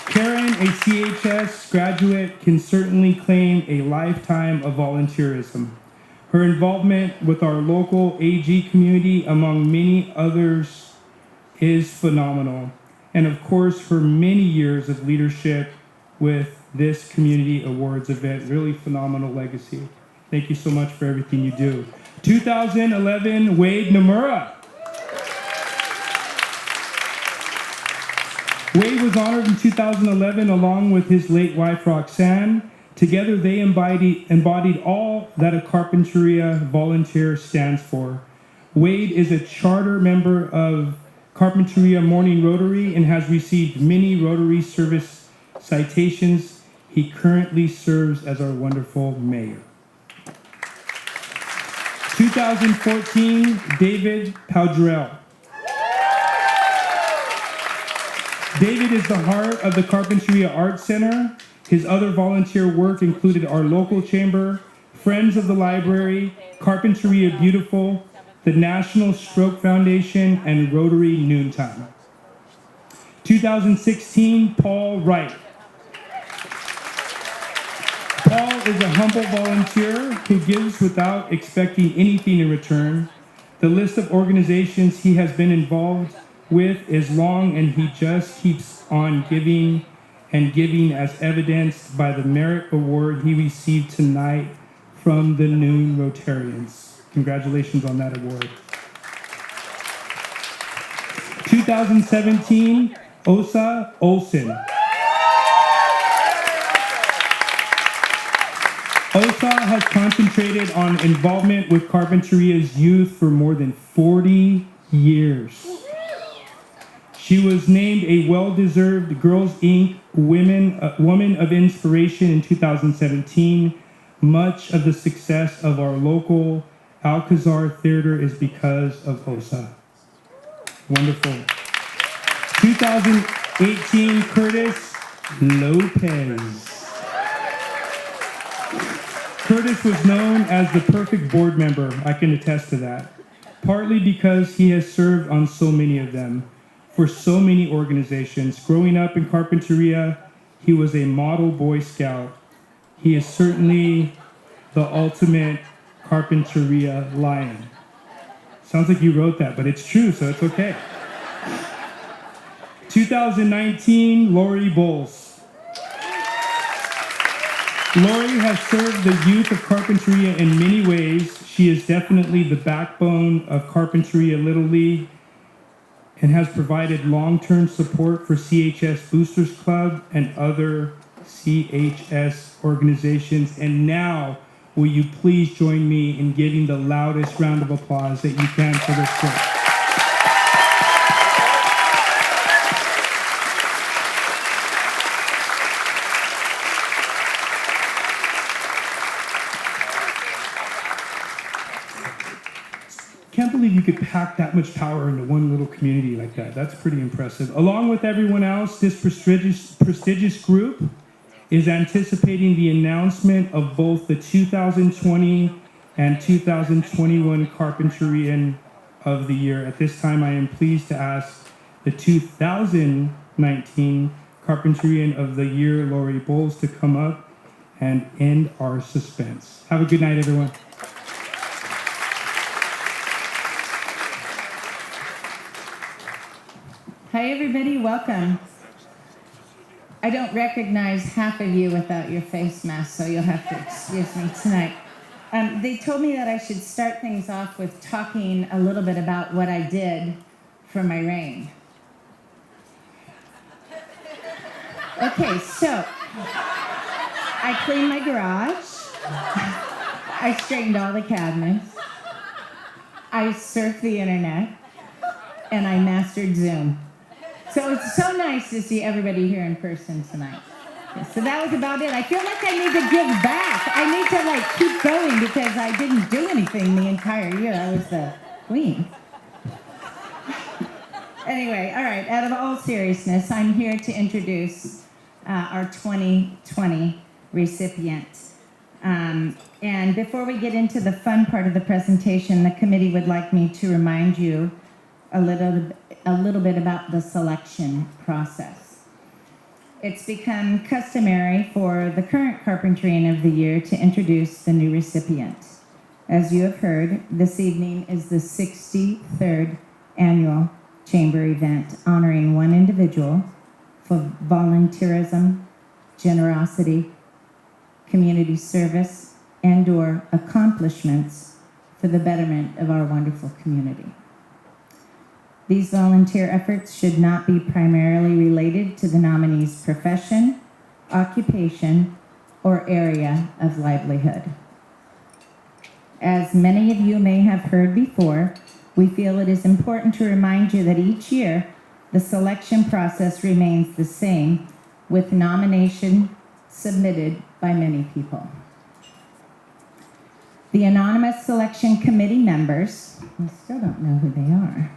Karen, a CHS graduate, can certainly claim a lifetime of volunteerism. Her involvement with our local AG community, among many others, is phenomenal. And of course, her many years of leadership with this community awards event, really phenomenal legacy. Thank you so much for everything you do. 2011, Wade Namura. Wade was honored in 2011 along with his late wife Roxanne. Together they embodied all that a Carpinteria volunteer stands for. Wade is a charter member of Carpinteria Morning Rotary and has received many Rotary service citations. He currently serves as our wonderful mayor. 2014, David Powdrell. David is the heart of the Carpinteria Arts Center. His other volunteer work included our local chamber, Friends of the Library, Carpinteria Beautiful, the National Stroke Foundation, and Rotary Noontime. 2016, Paul Wright. Paul is a humble volunteer who gives without expecting anything in return. The list of organizations he has been involved with is long, and he just keeps on giving and giving, as evidenced by the merit award he received tonight from the Noon Rotarians. Congratulations on that award. 2017, Osa Olsen. Osa has concentrated on involvement with Carpenteria's youth for more than 40 years. She was named a well-deserved Girls Inc. Woman of Inspiration in 2017. Much of the success of our local Alcazar Theater is because of Osa. Wonderful. 2018, Curtis Lopez. Curtis was known as the perfect board member. I can attest to that. Partly because he has served on so many of them. For so many organizations. Growing up in Carpinteria, he was a model Boy Scout. He is certainly the ultimate Carpinteria lion. Sounds like you wrote that, but it's true, so it's okay. 2019, Lori Bowles. Lori has served the youth of Carpinteria in many ways. She is definitely the backbone of Carpinteria Little League and has provided long-term support for CHS Boosters Club and other CHS organizations. And now, will you please join me in giving the loudest round of applause that you can for this group. Can't believe you could pack that much power into one little community like that. That's pretty impressive. Along with everyone else, this prestigious group is anticipating the announcement of both the 2020 and 2021 Carpentarian of the Year. At this time, I am pleased to ask the 2019 Carpentarian of the Year, Lori Bowles, to come up and end our suspense. Have a good night, everyone. Hi, everybody. Welcome. I don't recognize half of you without your face mask, so you'll have to excuse me tonight. They told me that I should start things off with talking a little bit about what I did for my reign. Okay, so I cleaned my garage. I straightened all the cabinets. I surfed the internet. And I mastered Zoom. So it's so nice to see everybody here in person tonight. So that was about it. I feel like I need to give back. I need to keep going because I didn't do anything the entire year. I was the queen. Anyway, all right, out of all seriousness, I'm here to introduce our 2020 recipient. And before we get into the fun part of the presentation, the committee would like me to remind you a little bit about the selection process. It's become customary for the current Carpentarian of the Year to introduce the new recipient. As you have heard, this evening is the 63rd annual Chamber event honoring one individual for volunteerism, generosity, community service, and/or accomplishments for the betterment of our wonderful community. These volunteer efforts should not be primarily related to the nominee's profession, occupation, or area of livelihood. As many of you may have heard before, we feel it is important to remind you that each year the selection process remains the same, with nomination submitted by many people. The anonymous selection committee members, I still don't know who they are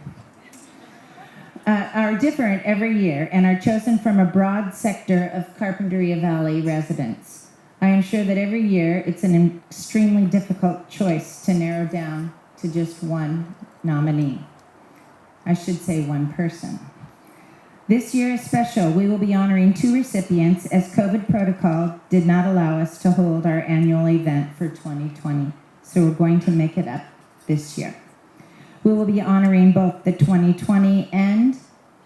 different every year and are chosen from a broad sector of Carpinteria Valley residents. I am sure that every year it's an extremely difficult choice to narrow down to just one nominee. I should say one person. This year is special. We will be honoring two recipients as COVID protocol did not allow us to hold our annual event for 2020. So we're going to make it up this year. We will be honoring both the 2020 and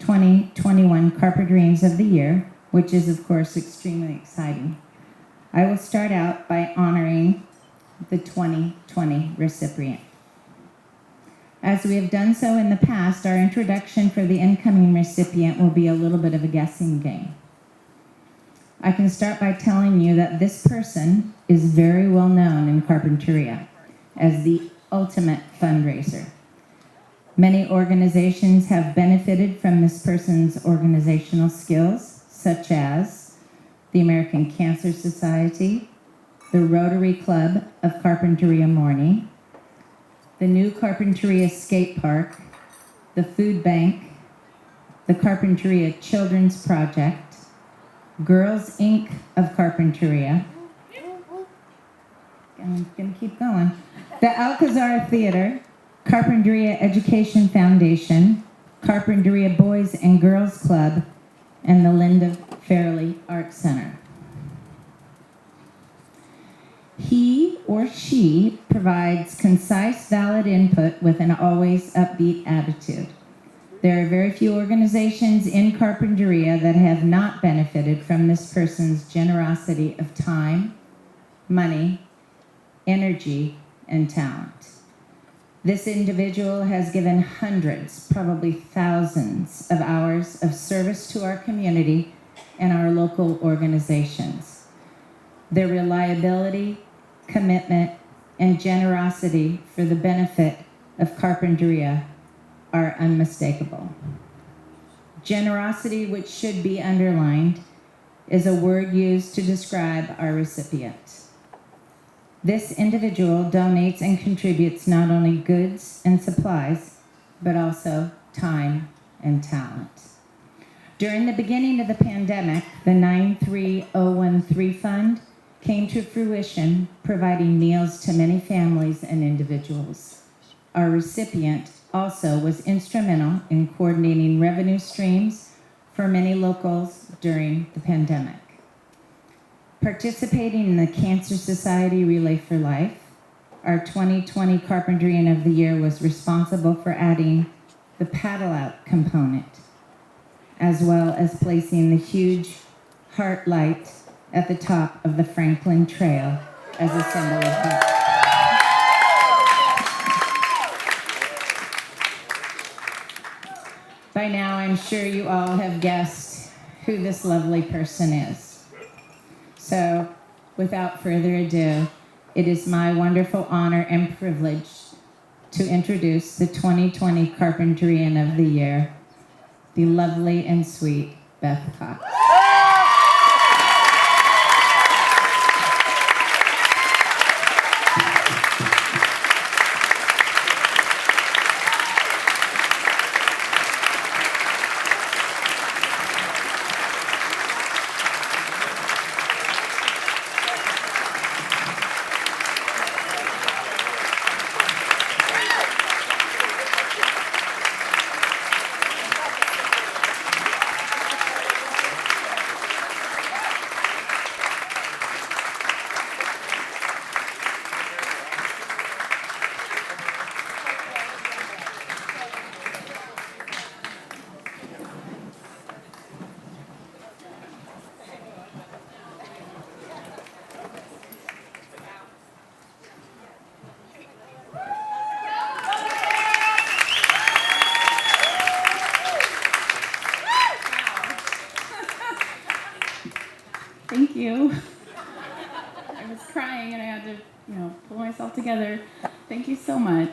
2021 Carpentarians of the Year, which is, of course, extremely exciting. I will start out by honoring the 2020 recipient. As we have done so in the past, our introduction for the incoming recipient will be a little bit of a guessing game. I can start by telling you that this person is very well known in Carpinteria as the ultimate fundraiser. Many organizations have benefited from this person's organizational skills, such as the American Cancer Society, the Rotary Club of Carpinteria Morning, the new Carpinteria Skate Park, the Food Bank, the Carpinteria Children's Project, Girls Inc. of Carpinteria, I'm going to keep going, the Alcazar Theater, Carpinteria Education Foundation, Carpinteria Boys and Girls Club, and the Linda Fairley Art Center. He or she provides concise, valid input with an always upbeat attitude. There are very few organizations in Carpinteria that have not benefited from this person's generosity of time, money, energy, and talent. This individual has given hundreds, probably thousands of hours of service to our community and our local organizations. Their reliability, commitment, and generosity for the benefit of Carpinteria are unmistakable. Generosity, which should be underlined, is a word used to describe our recipient. This individual donates and contributes not only goods and supplies, but also time and talent. During the beginning of the pandemic, the 93013 Fund came to fruition, providing meals to many families and individuals. Our recipient also was instrumental in coordinating revenue streams for many locals during the pandemic. Participating in the Cancer Society Relay for Life, our 2020 Carpentarian of the Year was responsible for adding the paddle out component as well as placing the huge heart light at the top of the Franklin Trail as a symbol of hope. By now, I'm sure you all have guessed who this lovely person is. So, without further ado, it is my wonderful honor and privilege to introduce the 2020 Carpentarian of the Year, the lovely and sweet Beth Cox. Thank you. I was crying and I had to, pull myself together. Thank you so much.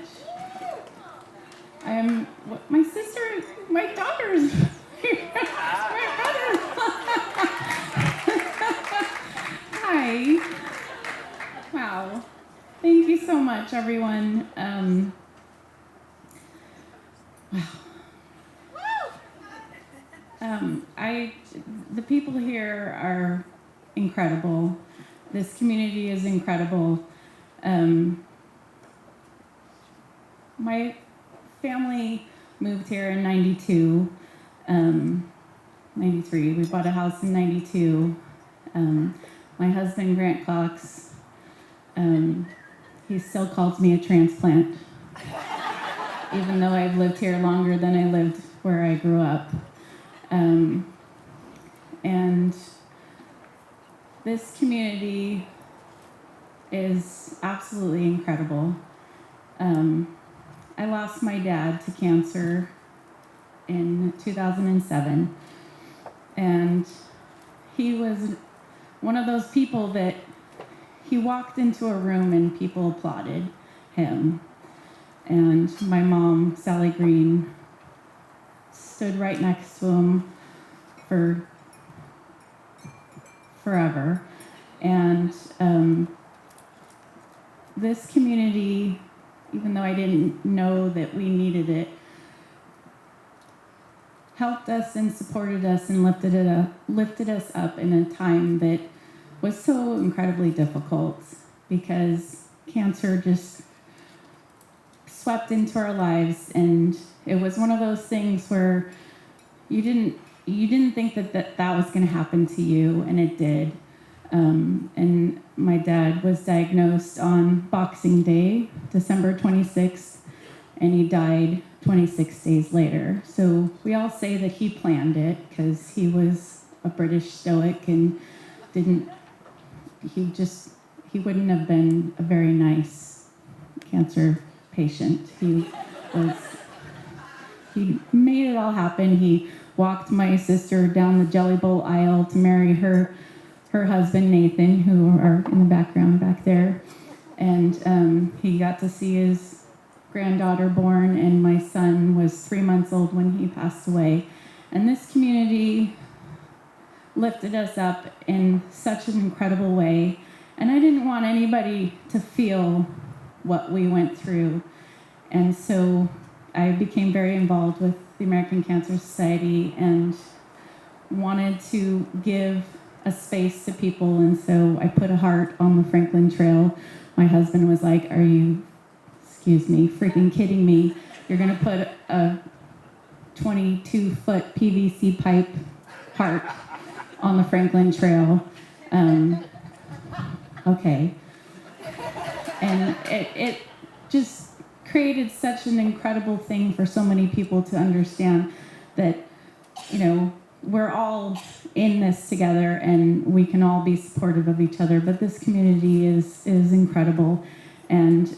My sister, my daughters, my brothers. Hi. Wow. Thank you so much, everyone. The people here are incredible. This community is incredible. My family moved here in 92, 93. We bought a house in 92. My husband, Grant Cox, he still calls me a transplant, even though I've lived here longer than I lived where I grew up. And this community is absolutely incredible. I lost my dad to cancer in 2007, and he was one of those people that he walked into a room and people applauded him. And my mom, Sally Green, stood right next to him for forever. And this community, even though I didn't know that we needed it, helped us and supported us and lifted us up in a time that was so incredibly difficult, because cancer just swept into our lives, and it was one of those things where you didn't think that was going to happen to you, and it did. And my dad was diagnosed on Boxing Day, December 26th, and he died 26 days later. So we all say that he planned it, because he was a British Stoic and he wouldn't have been a very nice cancer patient. He made it all happen. He walked my sister down the Jelly Bowl aisle to marry her husband, Nathan, who are in the background back there. And he got to see his granddaughter born, and my son was 3 months old when he passed away. And this community lifted us up in such an incredible way. And I didn't want anybody to feel what we went through. And so I became very involved with the American Cancer Society and wanted to give a space to people. And so I put a heart on the Franklin Trail. My husband was like, "Are you, freaking kidding me? You're gonna put a 22-foot PVC pipe heart on the Franklin Trail?" Okay. And it just created such an incredible thing for so many people to understand that, we're all in this together, and we can all be supportive of each other. But this community is incredible, and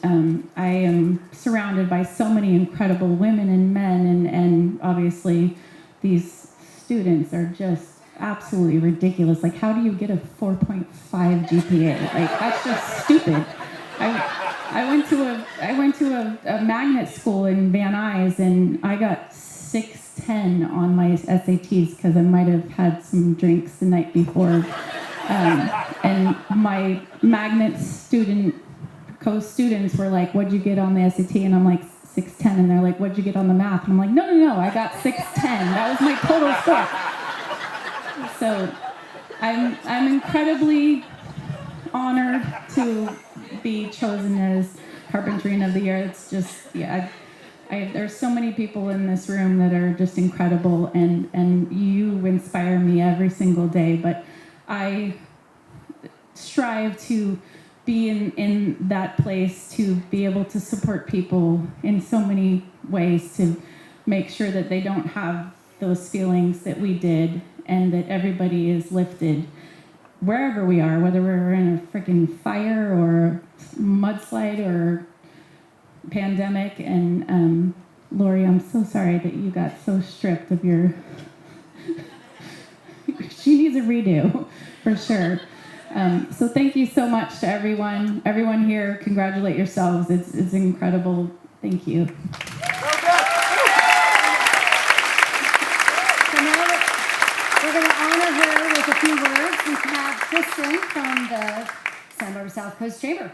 I am surrounded by so many incredible women and men, and obviously these students are just absolutely ridiculous. Like, how do you get a 4.5 GPA? Like, that's just stupid. I went to a magnet school in Van Nuys, and I got 610 on my SATs because I might have had some drinks the night before. And my magnet co-students were like, "What'd you get on the SAT?" And I'm like, 610. And they're like, "What'd you get on the math?" And I'm like, no, I got 610. That was my total score. So I'm incredibly honored to be chosen as Carpentarian of the Year. It's just, yeah, there's so many people in this room that are just incredible, and you inspire me every single day. But I strive to be in that place, to be able to support people in so many ways, to make sure that they don't have those feelings that we did, and that everybody is lifted wherever we are, whether we're in a freaking fire or mudslide or pandemic. And Lori, I'm so sorry that you got so stripped of your she needs a redo for sure. So thank you so much to everyone here. Congratulate yourselves. It's incredible. Thank you. We're going to honor her with a few words. We have Kristen from the Santa Barbara South Coast Chamber.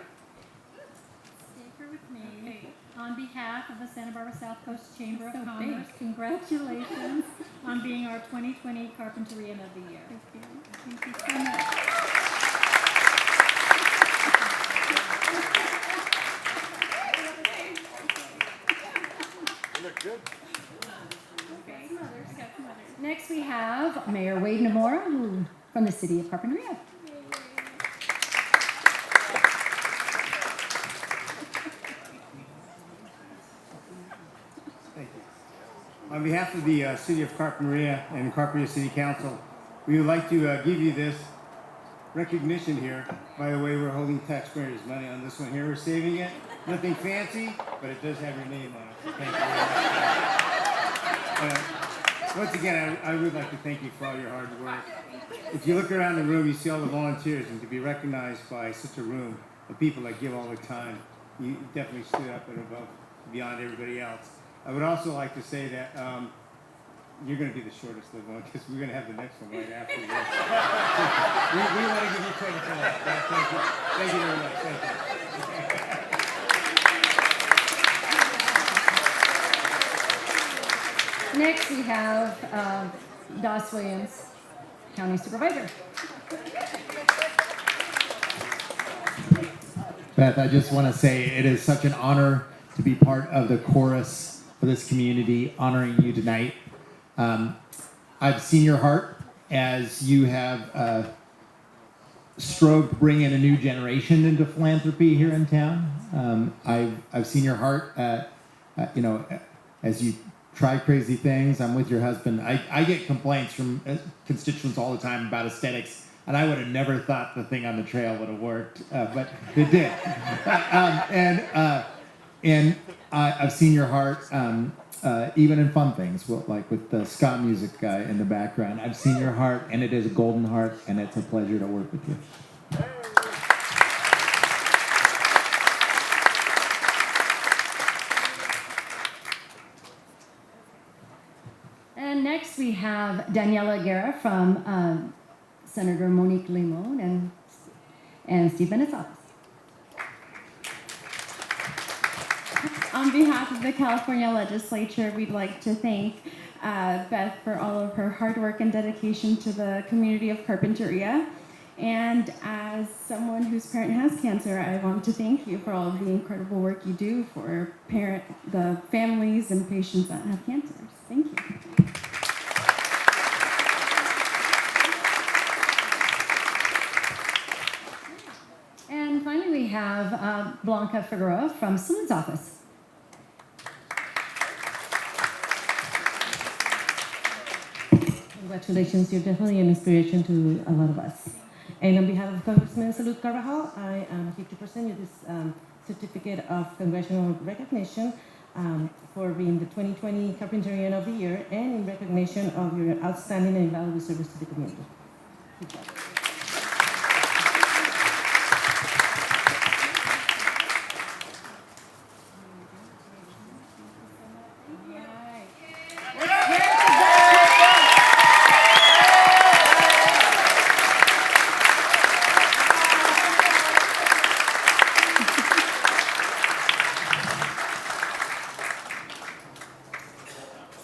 Stay here with me. On behalf of the Santa Barbara South Coast Chamber of Commerce, congratulations on being our 2020 Carpentarian of the Year. Thank you. Thank you so much. You look good. Next we have Mayor Wade Namura from the City of Carpinteria. Thank you. On behalf of the City of Carpinteria and Carpinteria City Council, we would like to give you this recognition here. By the way, we're holding taxpayers' money on this one here. We're saving it. Nothing fancy, but it does have your name on it. So thank you very much. Once again, I would like to thank you for all your hard work. If you look around the room, you see all the volunteers, and to be recognized by such a room of people that give all their time, you definitely stood up and above, beyond everybody else. I would also like to say that you're going to be the shortest lived one, because we're going to have the next one right after this. we want to give you credit for that. Thank you. Thank you very much. Thank you. Next we have Doss Williams, County Supervisor. Beth, I just want to say it is such an honor to be part of the chorus for this community, honoring you tonight. I've seen your heart as you have strove to bring in a new generation into philanthropy here in town. I've seen your heart, as you try crazy things. I'm with your husband. I get complaints from constituents all the time about aesthetics, and I would have never thought the thing on the trail would have worked, but it did. And I've seen your heart, even in fun things, like with the ska music in the background. I've seen your heart, and it is a golden heart, and it's a pleasure to work with you. And next we have Daniella Guerra from Senator Monique Limon and Steve Bennett's office. On behalf of the California Legislature, we'd like to thank Beth for all of her hard work and dedication to the community of Carpinteria. And as someone whose parent has cancer, I want to thank you for all of the incredible work you do for the families and patients that have cancer. Thank you. And finally we have Blanca Figueroa from Slim's office. congratulations. You're definitely an inspiration to a lot of us. And on behalf of Congressman Salud Carvajal, I am here to present you this certificate of congressional recognition for being the 2020 Carpentarian of the Year and in recognition of your outstanding and valuable service to the community. Good job.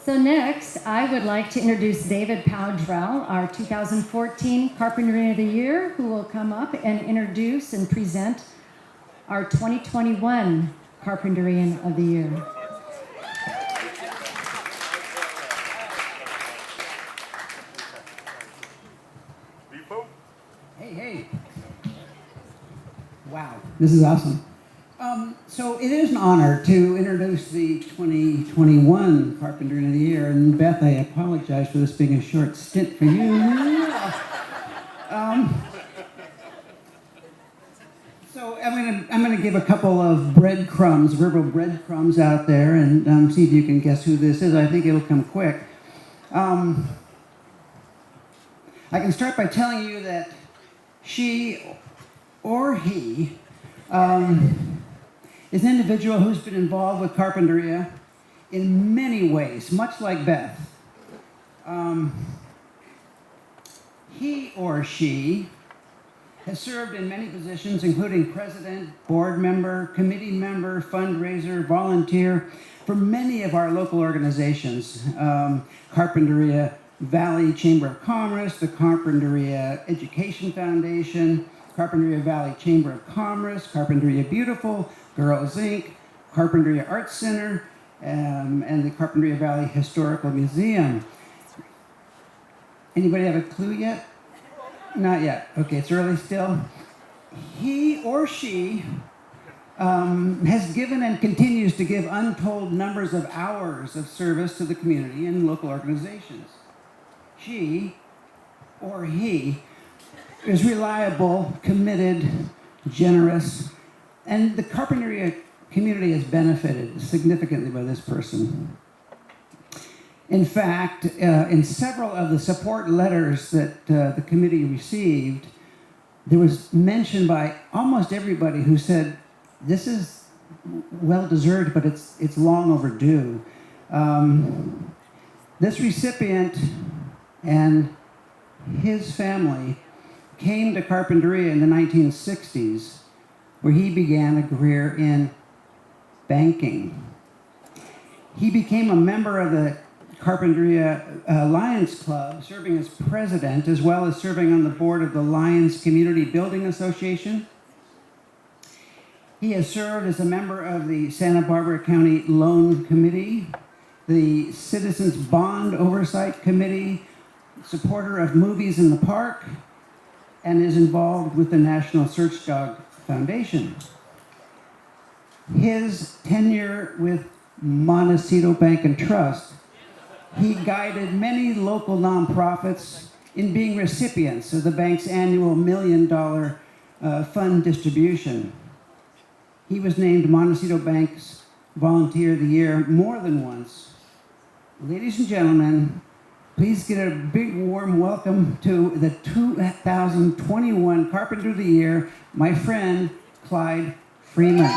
So next, I would like to introduce David Powdrell, our 2014 Carpentarian of the Year, who will come up and introduce and present our 2021 Carpentarian of the Year. Hey. Wow, this is awesome. So it is an honor to introduce the 2021 Carpentarian of the Year. And Beth, I apologize for this being a short stint for you. So I'm gonna give a couple of breadcrumbs, verbal breadcrumbs out there, and see if you can guess who this is. I think it'll come quick. I can start by telling you that she or he is an individual who's been involved with Carpinteria in many ways, much like Beth. He or she has served in many positions, including president, board member, committee member, fundraiser, volunteer for many of our local organizations. Carpinteria Valley Chamber of Commerce, the Carpinteria Education Foundation, Carpinteria Valley Chamber of Commerce, Carpinteria Beautiful, Girls Inc., Carpinteria Arts Center, and the Carpinteria Valley Historical Museum. Anybody have a clue yet? Not yet. Okay, it's early still. He or she has given and continues to give untold numbers of hours of service to the community and local organizations. She or he is reliable, committed, generous, and the Carpinteria community has benefited significantly by this person. In fact, in several of the support letters that the committee received, there was mention by almost everybody who said, this is well-deserved, but it's long overdue. This recipient and his family came to Carpinteria in the 1960s, where he began a career in banking. He became a member of the Carpinteria Lions Club, serving as president, as well as serving on the board of the Lions Community Building Association. He has served as a member of the Santa Barbara County Loan Committee, the Citizens Bond Oversight Committee, supporter of Movies in the Park, and is involved with the National Search Dog Foundation. His tenure with Montecito Bank and Trust, he guided many local nonprofits in being recipients of the bank's annual $1 million fund distribution. He was named Montecito Bank's Volunteer of the Year more than once. Ladies and gentlemen, please get a big warm welcome to the 2021 Carpenter of the Year, my friend, Clyde Freeman.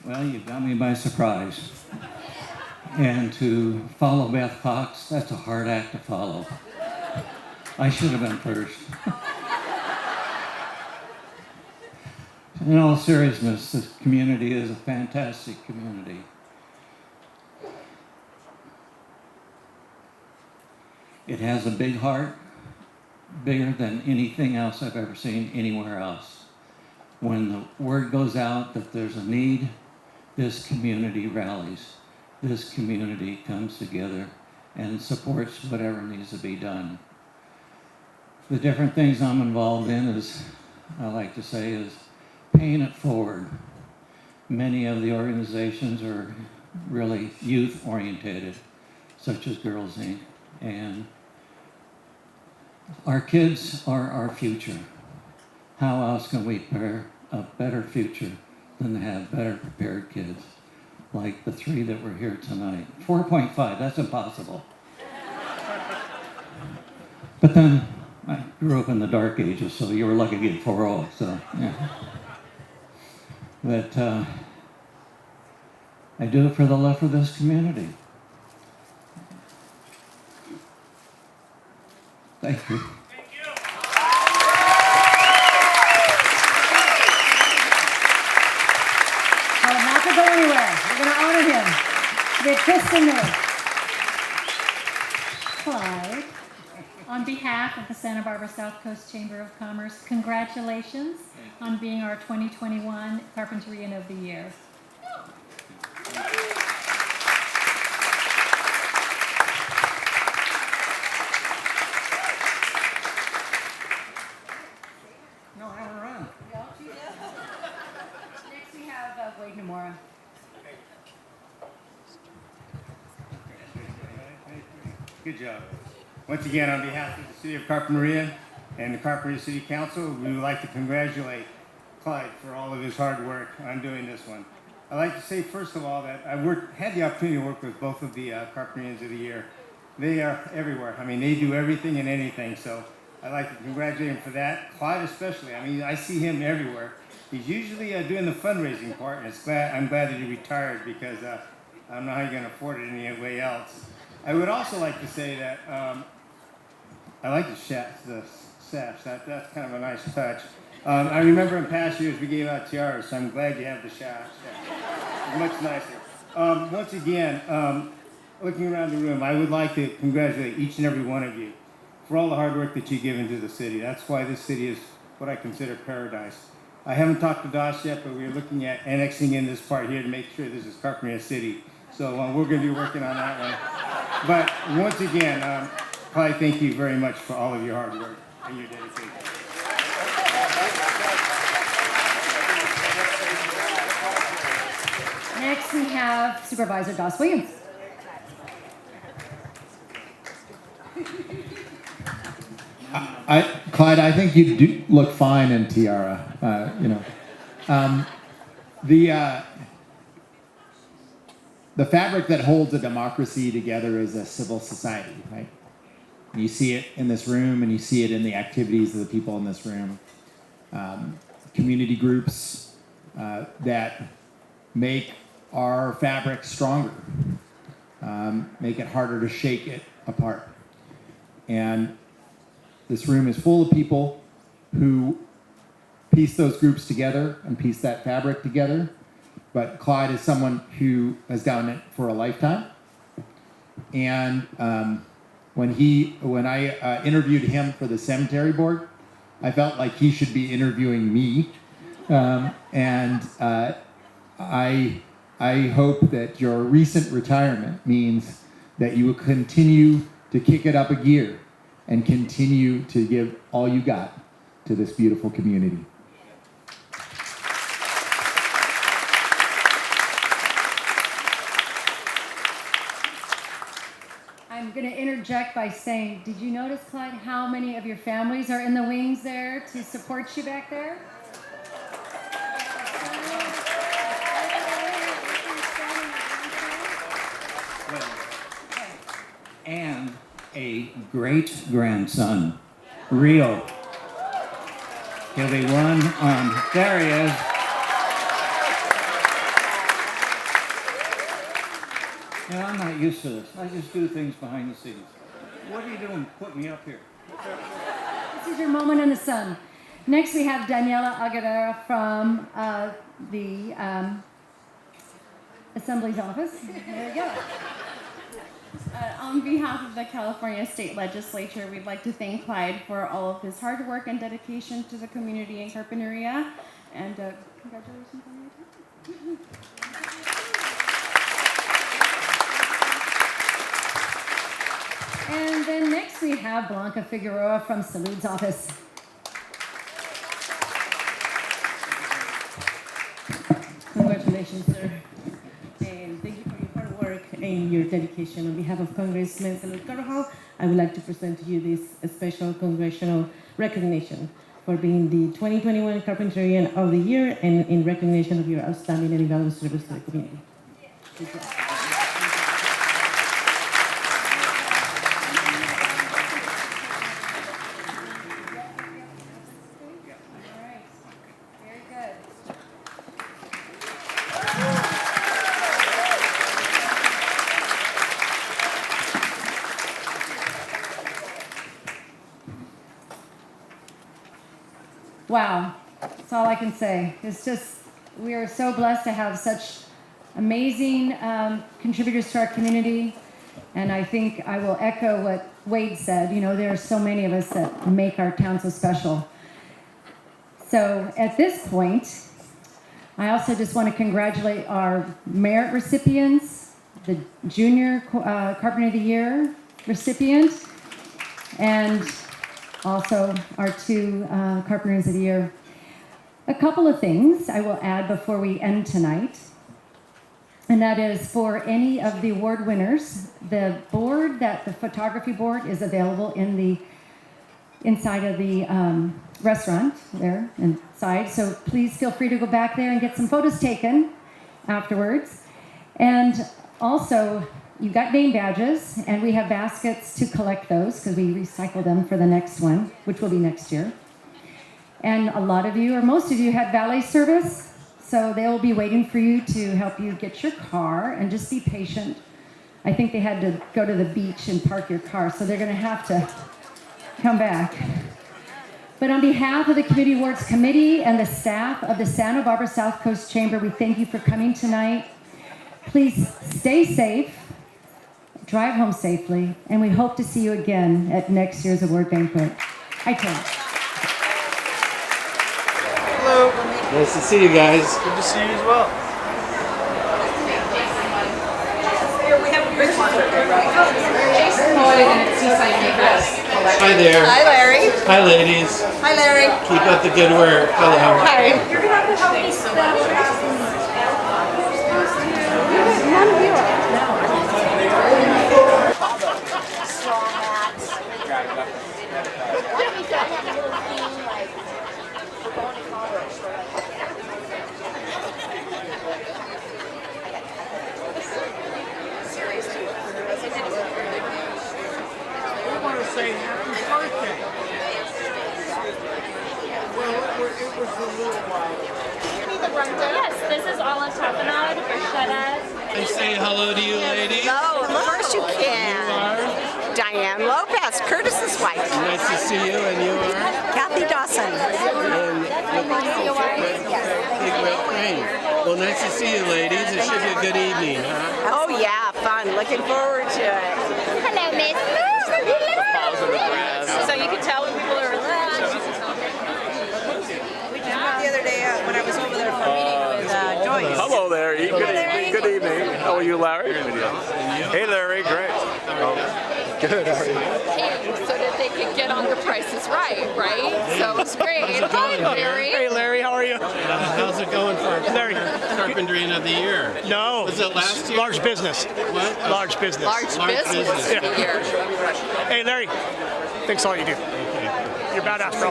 Well, you got me by surprise. And to follow Beth Cox, that's a hard act to follow. I should have been first. In all seriousness, this community is a fantastic community. It has a big heart, bigger than anything else I've ever seen anywhere else. When the word goes out that there's a need, this community rallies. This community comes together and supports whatever needs to be done. The different things I'm involved in is, I like to say, is paying it forward. Many of the organizations are really youth oriented, such as Girls Inc. And our kids are our future. How else can we prepare a better future than to have better prepared kids like the three that were here tonight? 4.5, that's impossible. But then I grew up in the dark ages, so you were lucky to get 4.0, so yeah. But I do it for the love of this community. Thank you. Not to go anywhere. We're going to honor him. We have Kristen Miller. Clyde, on behalf of the Santa Barbara South Coast Chamber of Commerce, congratulations on being our 2021 Carpentarian of the Year. No, I don't run. Next we have Wade Namura. Good job. Once again, on behalf of the City of Carpinteria and the Carpinteria City Council, we would like to congratulate Clyde for all of his hard work on doing this one. I'd like to say, first of all, that I had the opportunity to work with both of the Carpentarians of the Year. They are everywhere. I mean, they do everything and anything, so I'd like to congratulate him for that. Clyde especially. I mean, I see him everywhere. He's usually doing the fundraising part, and I'm glad that he retired because I don't know how you're going to afford it any way else. I would also like to say that I like the sash. That's kind of a nice touch. I remember in past years we gave out tiaras, so I'm glad you have the sash. It's much nicer. Once again, looking around the room, I would like to congratulate each and every one of you for all the hard work that you give into the city. That's why this city is what I consider paradise. I haven't talked to Dosh yet, but we're looking at annexing in this part here to make sure this is Carpinteria City. So we're going to be working on that one. But once again, Clyde, thank you very much for all of your hard work and your dedication. Next we have Supervisor Doss Williams. Clyde, I think you do look fine in tiara. The fabric that holds a democracy together is a civil society, right? You see it in this room, and you see it in the activities of the people in this room. Community groups that make our fabric stronger, make it harder to shake it apart. And this room is full of people who piece those groups together and piece that fabric together. But Clyde is someone who has done it for a lifetime. And when I interviewed him for the cemetery board, I felt like he should be interviewing me. I hope that your recent retirement means that you will continue to kick it up a gear and continue to give all you got to this beautiful community. I'm going to interject by saying, did you notice, Clyde, how many of your families are in the wings there to support you back there? And a great-grandson, Rio. He'll be one on, there he is. Yeah, I'm not used to this. I just do things behind the scenes. What are you doing? Put me up here. This is your moment in the sun. Next, we have Daniela Aguilera from the Assembly's office. There you go. On behalf of the California State Legislature, we'd like to thank Clyde for all of his hard work and dedication to the community in Carpinteria. And congratulations on your time. And then next we have Blanca Figueroa from Salud's office. Congratulations, sir. And thank you for your hard work and your dedication. On behalf of Congressman Salud Carvajal, I would like to present to you this special congressional recognition for being the 2021 Carpentarian of the Year and in recognition of your outstanding and invaluable service to the community. Good job. Wow, that's all I can say. It's just, we are so blessed to have such amazing contributors to our community. And I think I will echo what Wade said. You know, there are so many of us that make our town so special. So at this point, I also just want to congratulate our merit recipients, the Junior Carpenter of the Year recipient, and also our two Carpenters of the Year. A couple of things I will add before we end tonight, and that is for any of the award winners, the board, the photography board is available in the inside of the restaurant there inside, so please feel free to go back there and get some photos taken afterwards. And also, you got name badges, and we have baskets to collect those because we recycle them for the next one, which will be next year. And a lot of you, or most of you, had valet service, so they'll be waiting for you to help you get your car, and just be patient. I think they had to go to the beach and park your car, so they're going to have to come back. But on behalf of the Community Awards Committee and the staff of the Santa Barbara South Coast Chamber, we thank you for coming tonight. Please stay safe. Drive home safely, and we hope to see you again at next year's award banquet. Hi, Tim. Hello. Nice to see you guys. Good to see you as well. Hi there. Hi, Larry. Hi, ladies. Hi, Larry. Keep up the good work. Hello. Hi. You're gonna have to help me spell none of you are. Say happy birthday. Well, it was a little while. Yes, this is Olive Tapenade, Bruschetta. I say hello to you, ladies. No, of course you can. You are? Diane Lopez, Curtis's wife. Nice to see you, and you are? Kathy Dawson. And Big Red Crane. Well, nice to see you, ladies. It should be a good evening, huh? Oh yeah, fun. Looking forward to it. Hello, Miss. So you can tell when people are left. We just met the other day when I was over there for a meeting with Joyce. Hello there. Good evening. How are you, Larry? Hey, Larry. Great. Good. How are you? So that they could get on the Price is Right? So it's great. Hi, Larry. Hey, Larry. How are you? How's it going for Larry? Carpentarian of the Year? No. Was it last year? Large business. What? Large business. Large business. Yeah. Hey, Larry. Thanks all you do. You're badass, bro.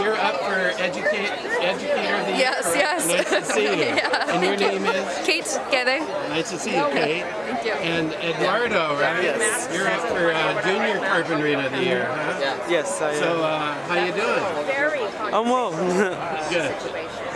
You're up for Educator of the Year. Yes. Nice to see you. Yeah. And your name is? Kate Gede. Nice to see you, Kate. Thank you. And Eduardo, right? Yes. You're up for Junior Carpentarian of the Year, huh? Yes, I am. So, how you doing? Very I'm well. Good.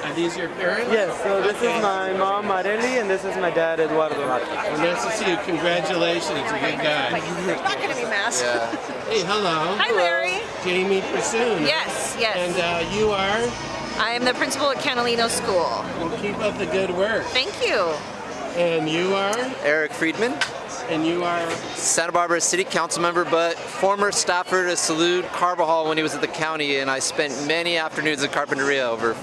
Are these your parents? Yes, so this is my mom, Mareli, and this is my dad, Eduardo. Well, nice to see you. Congratulations. A good guy. Not going to be masked. Yeah. Hey, hello. Hi, Larry. Jamie Pursoon. Yes, yes. And you are? I am the principal at Canalino School. Well, keep up the good work. Thank you. And you are? Eric Friedman. And you are? Santa Barbara City Council member, but former staffer to Salud Carbajal when he was at the county, and I spent many afternoons at Carpinteria over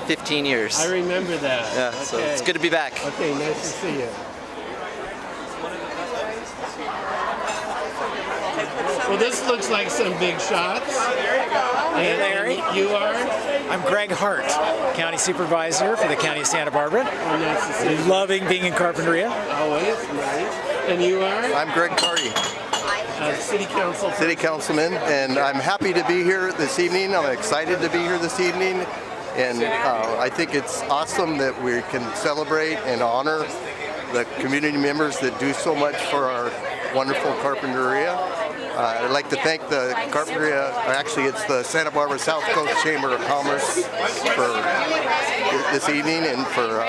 15 years. I remember that. Yeah, okay. so it's good to be back. Okay, nice to see you. Well, this looks like some big shots. Hey, Larry. And you are? I'm Greg Hart, County Supervisor for the County of Santa Barbara. Oh, nice to see you. Loving being in Carpinteria. Always, nice. And you are? I'm Greg Carty. City Council. City Councilman, and I'm happy to be here this evening. I'm excited to be here this evening. And I think it's awesome that we can celebrate and honor the community members that do so much for our wonderful Carpinteria. I'd like to thank the Carpinteria, actually it's the Santa Barbara South Coast Chamber of Commerce for this evening and for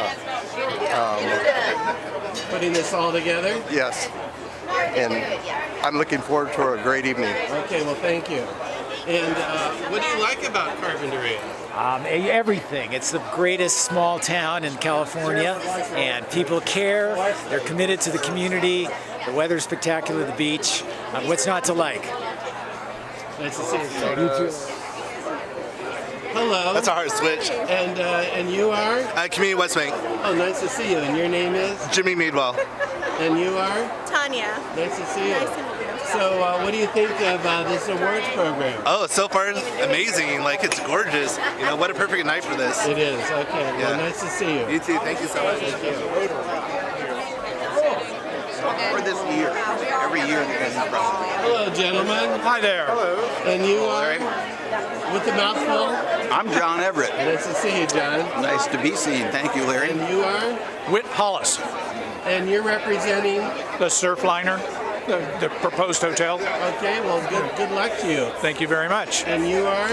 putting this all together. Yes, and I'm looking forward to a great evening. Okay, well thank you. And what do you like about Carpinteria? Everything. It's the greatest small town in California, and people care. They're committed to the community. The weather's spectacular, the beach. What's not to like? Nice to see you. You too. Hello. That's a hard switch. And you are? Community West Bank. Oh, nice to see you. And your name is? Jimmy Meadwell. And you are? Tanya. Nice to see you. Nice to meet you. So, what do you think of this awards program? Oh, so far amazing. Like, it's gorgeous. You know, what a perfect night for this. It is. Okay. Yeah. Well, nice to see you. You too. Thank you so much. Thank you. For this year, every year the guys are Hello, gentlemen. Hi there. Hello. And you are? With the mouthful? I'm John Everett. Nice to see you, John. Nice to be seen. Thank you, Larry. And you are? Whit Hollis. And you're representing? The Surfliner, the proposed hotel. Okay, well, good luck to you. Thank you very much. And you are?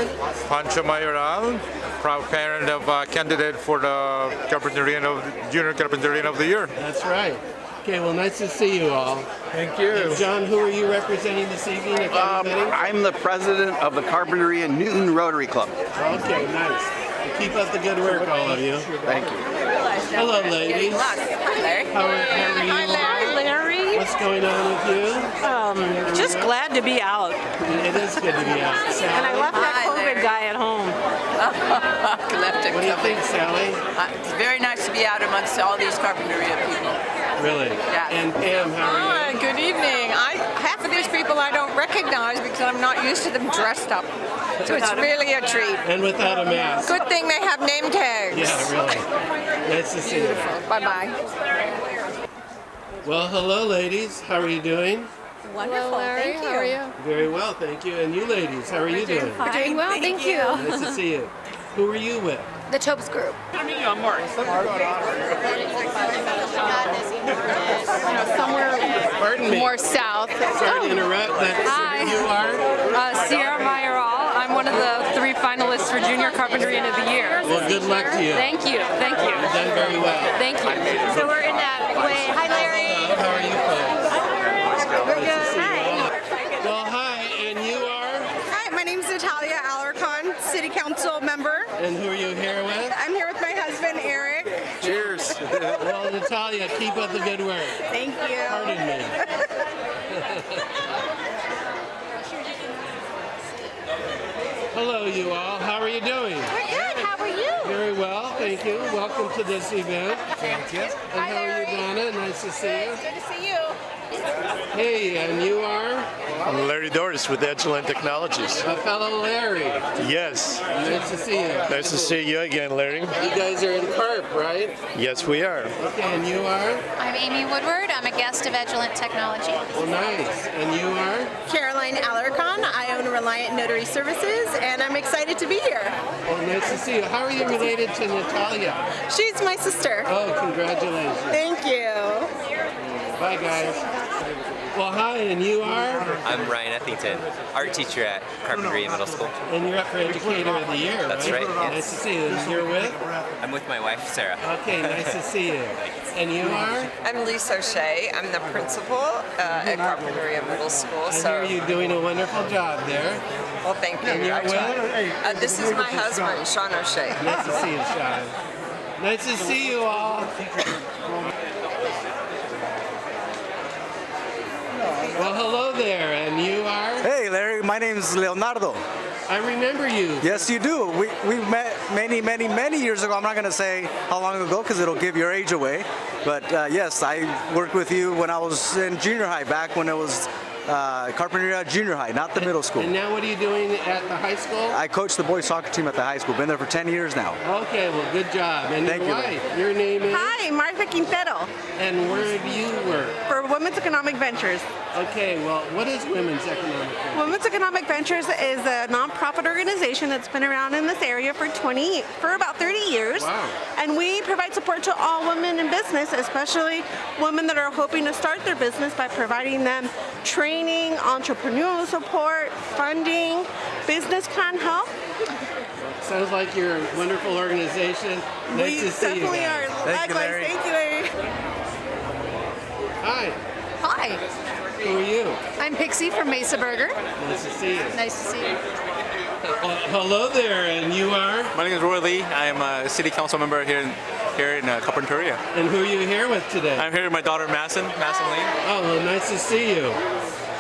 Pancho Mayoral, proud parent of candidate for the Junior Carpentarian of the Year. That's right. Okay, well, nice to see you all. Thank you. And John, who are you representing this evening? If I'm the president of the Carpinteria Newton Rotary Club. Okay, nice. Well, keep up the good work, all of you. Thank you. Hello, ladies. Hi, Larry. How are you? Hi, Larry. What's going on with you? Just glad to be out. It is good to be out. Sally? And I left that COVID guy at home. What do you think, Sally? It's very nice to be out amongst all these Carpinteria people. Really? Yeah. And Pam, how are you? Good evening. Half of these people I don't recognize because I'm not used to them dressed up. So it's really a treat. And without a mask. Good thing they have name tags. Yeah, really. Nice to see you. Bye-bye. Well, hello, ladies. How are you doing? Wonderful. Larry. Thank you. How are you? Very well, thank you. And you ladies, how are you doing? We're doing well, thank you. Nice to see you. Who are you with? The Topes Group. I'm Mark. Pardon me. More south. Sorry to interrupt, but Hi. you are? Sierra Mayoral. I'm one of the 3 finalists for Junior Carpentarian of the Year. Well, good luck to you. Thank you. Thank you. You've done very well. Thank you. So we're in that way. Hi, Larry. How are you folks? We're good. Hi. Well, hi, and you are? Hi, my name's Natalia Alarcon, City Council member. And who are you here with? I'm here with my husband, Eric. Cheers. Well, Natalia, keep up the good work. Thank you. Pardon me. Hello, you all. How are you doing? We're good. How are you? Very well, thank you. Welcome to this event. Thank you. And how are you, Donna? Nice to see you. Good to see you. Hey, and you are? I'm Larry Doris with Edgeland Technologies. A fellow Larry. Yes. Nice to see you. Nice to see you again, Larry. You guys are in Carp, right? Yes, we are. Okay, and you are? I'm Amy Woodward. I'm a guest of Edgeland Technology. Well, nice. And you are? Caroline Alarcon. I own Reliant Notary Services, and I'm excited to be here. Well, nice to see you. How are you related to Natalia? She's my sister. Oh, congratulations. Thank you. Bye, guys. Well, hi, and you are? I'm Ryan Ethington, art teacher at Carpinteria Middle School. And you're up for Educator of the Year, That's right, yes. Nice to see you. And you're with? I'm with my wife, Sarah. Okay, nice to see you. And you are? I'm Lisa O'Shea. I'm the principal at Carpentry Middle School. I hear you're doing a wonderful job there. Well, thank you. And you're I try. with? This is my husband, Sean O'Shea. Nice to see you, Sean. Nice to see you all. Well, hello there, and you are? Hey, Larry, my name is Leonardo. I remember you. Yes, you do. We met many years ago. I'm not going to say how long ago because it'll give your age away. But yes, I worked with you when I was in junior high, back when it was Carpinteria Junior High, not the middle school. And now what are you doing at the high school? I coach the boys soccer team at the high school. Been there for 10 years now. Okay, well, good job. And Thank your you. wife, your name is? Hi, Martha Quintero. And where do you work? For Women's Economic Ventures. Okay, well, what is Women's Economic Ventures? Women's Economic Ventures is a nonprofit organization that's been around in this area for about 30 years. Wow. And we provide support to all women in business, especially women that are hoping to start their business by providing them training, entrepreneurial support, funding, business plan help. Sounds like you're a wonderful organization. Nice to see you. We definitely are. Likewise, thank you, Larry. Hi. Hi. Who are you? I'm Pixie from Mesa Burger. Nice to see you. Nice to see you. Hello there, and you are? My name is Roy Lee. I am a city council member here in Carpinteria. And who are you here with today? I'm here with my daughter, Madison Lee. Oh, well, nice to see you.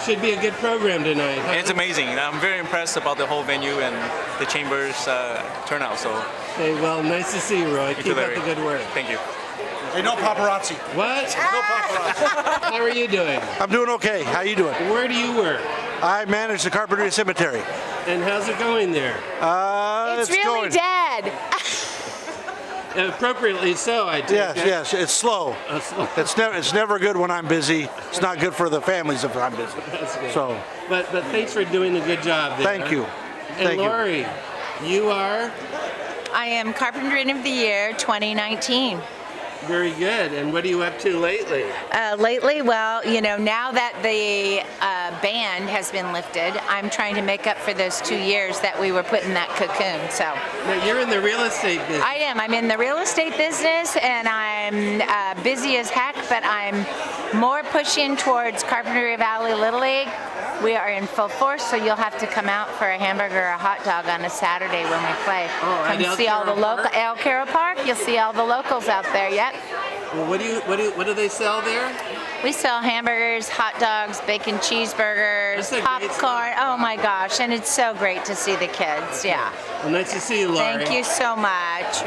Should be a good program tonight. Huh? It's amazing. I'm very impressed about the whole venue and the chamber's turnout. So. Okay, well, nice to see you, Roy. Keep up the good work. Thank you. Hey, no paparazzi. What? No paparazzi. How are you doing? I'm doing okay. How you doing? Where do you work? I manage the Carpentry Cemetery. And how's it going there? It's really going. dead. Appropriately so, I think. Yes. It's slow. It's never good when I'm busy. It's not good for the families if I'm busy. That's good. So. But thanks for doing a good job there. Thank you. And Lori, you are? I am Carpentarian of the Year 2019. Very good. And what are you up to lately? Lately, well, now that the ban has been lifted, I'm trying to make up for those 2 years that we were put in that cocoon. So. Now you're in the real estate business. I am. I'm in the real estate business, and I'm busy as heck, but I'm more pushing towards Carpinteria Valley Little League. We are in full force, so you'll have to come out for a hamburger or a hot dog on a Saturday when we play. Come see all the local El Caro Park. You'll see all the locals out there. Yep. Well, what do they sell there? We sell hamburgers, hot dogs, bacon cheeseburgers, popcorn. Oh my gosh, and it's so great to see the kids. Yeah. Well, nice to see you, Lori. Thank you so much.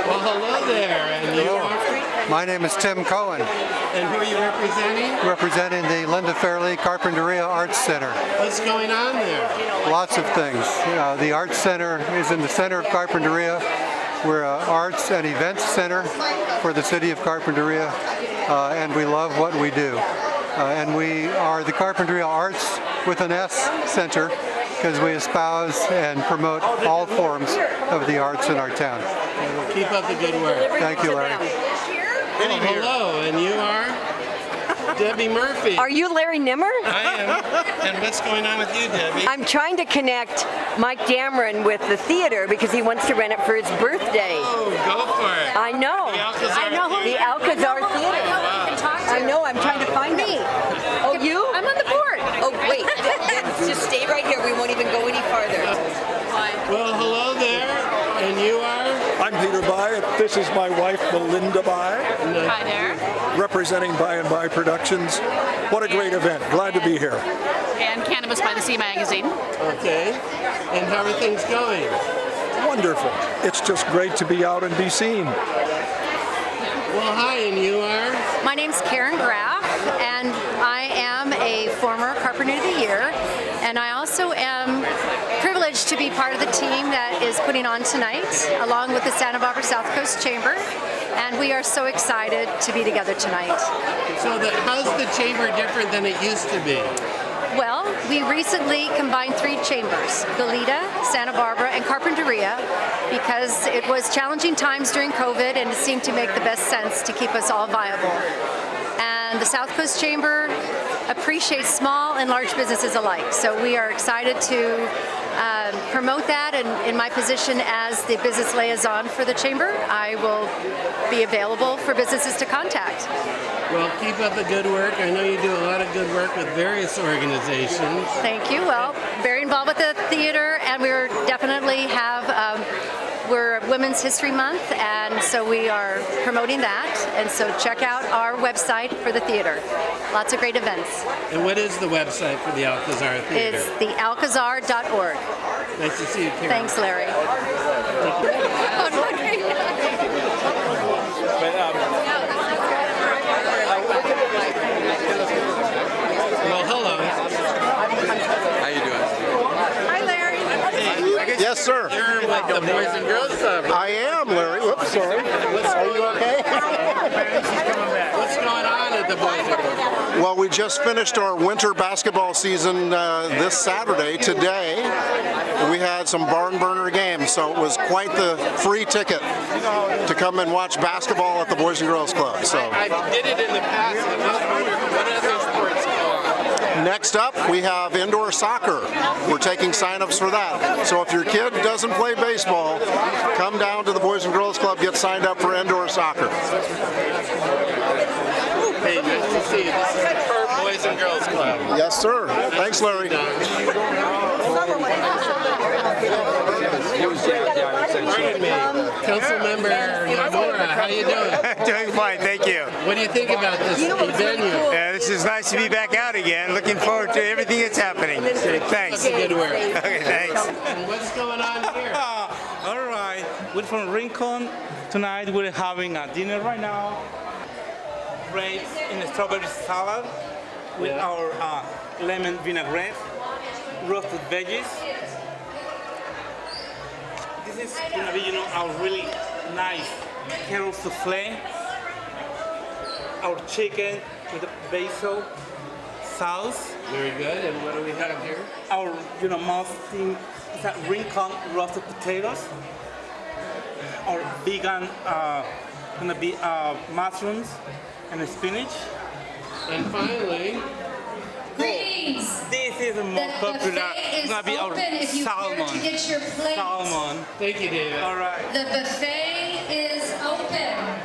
Well, hello there, and you are? My name is Tim Cohen. And who are you representing? Representing the Linda Fairley Carpinteria Arts Center. What's going on there? Lots of things. The Arts Center is in the center of Carpinteria. We're an arts and events center for the city of Carpinteria, and we love what we do. And we are the Carpinteria Arts with an S Center because we espouse and promote all forms of the arts in our town. Well, keep up the good work. Thank you, Larry. Oh, hello, and you are? Debbie Murphy. Are you Larry Nimmer? I am. And what's going on with you, Debbie? I'm trying to connect Mike Dameron with the theater because he wants to rent it for his birthday. Oh, go for it. I know. The Alcazar Theater. I know. I'm trying to find me. Oh, you? I'm on the board. Oh, wait. Just stay right here. We won't even go any farther. Well, hello there. And you are? I'm Peter By. This is my wife, Melinda By. Hi there. Representing By and By Productions. What a great event. Glad to be here. And Cannabis by the Sea magazine. Okay. And how are things going? Wonderful. It's just great to be out and be seen. Well, hi, and you are? My name's Karen Graff, and I am a former Carpenter of the Year, and I also am privileged to be part of the team that is putting on tonight, along with the Santa Barbara South Coast Chamber, and we are so excited to be together tonight. So how's the chamber different than it used to be? Well, we recently combined 3 chambers, Goleta, Santa Barbara, and Carpinteria, because it was challenging times during COVID and it seemed to make the best sense to keep us all viable. And and the South Coast Chamber appreciates small and large businesses alike. So we are excited to promote that, and in my position as the business liaison for the Chamber, I will be available for businesses to contact. Well, keep up the good work. I know you do a lot of good work with various organizations. Thank you. Well, very involved with the theater, and we definitely have, we're Women's History Month, and so we are promoting that. And so check out our website for the theater. Lots of great events. And what is the website for the Alcazar Theater? It's thealcazar.org. Nice to see you, Karen. Thanks, Larry. Well, hello. How you doing? Hi, Larry. Yes, sir. You're with the Boys and Girls Club. I am, Larry. Whoops, sorry. Are you okay? What's going on at the Boys and Girls Club? Well, we just finished our winter basketball season this Saturday, today. We had some barn burner games, so it was quite the free ticket to come and watch basketball at the Boys and Girls Club. So I did it in the past. What other sports go on? next up, we have indoor soccer. We're taking sign-ups for that. So if your kid doesn't play baseball, come down to the Boys and Girls Club, get signed up for indoor soccer. Hey, nice to see you. This is the Perp Boys and Girls Club. Yes, sir. Thanks, Larry. Pardon me. Councilmember Namura, how you doing? Doing fine, thank you. What do you think about this venue? Yeah, this is nice to be back out again. Looking forward to everything that's happening. Thanks. Good work. Okay, thanks. And what's going on here? All right, we're from Rincon. Tonight we're having a dinner right now. Grapes in a strawberry salad with our lemon vinaigrette, roasted veggies. This is gonna be, our really nice carrot souffle. Our chicken with the basil sauce. Very good. And what do we have here? Our, most thing is that Rincon roasted potatoes. Our vegan, gonna be mushrooms and spinach. And finally, this is the most popular. It's gonna be our salmon. To get your plate. Salmon. Thank you, David. All right. The buffet is open.